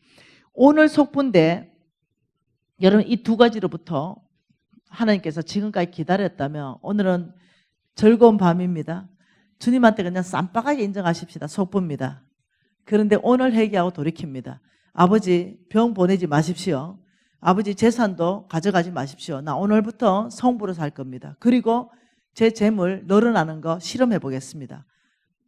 오늘 속부인데 여러분 이 두 가지로부터 하나님께서 지금까지 기다렸다면 오늘은 즐거운 밤입니다. 주님한테 그냥 쌈박하게 인정하십시다. 속부입니다. 그런데 오늘 회개하고 돌이킵니다. 아버지 병 보내지 마십시오. 아버지 재산도 가져가지 마십시오. 나 오늘부터 성부로 살 겁니다. 그리고 제 재물 늘어나는 거 실험해 보겠습니다.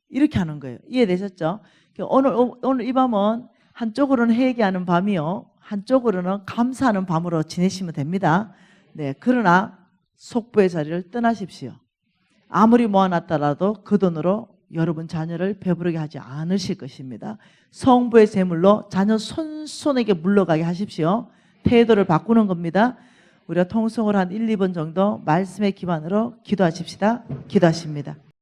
이렇게 하는 거예요. 이해되셨죠? 오늘 이 밤은 한쪽으로는 회개하는 밤이요, 한쪽으로는 감사하는 밤으로 지내시면 됩니다. 네, 그러나 속부의 자리를 떠나십시오. 아무리 모아놨더라도 그 돈으로 여러분 자녀를 배부르게 하지 않으실 것입니다. 성부의 재물로 자녀 손손에게 물러가게 하십시오. 태도를 바꾸는 겁니다. 우리가 통성을 한 1, 2번 정도 말씀의 기반으로 기도하십시다. 기도하십니다.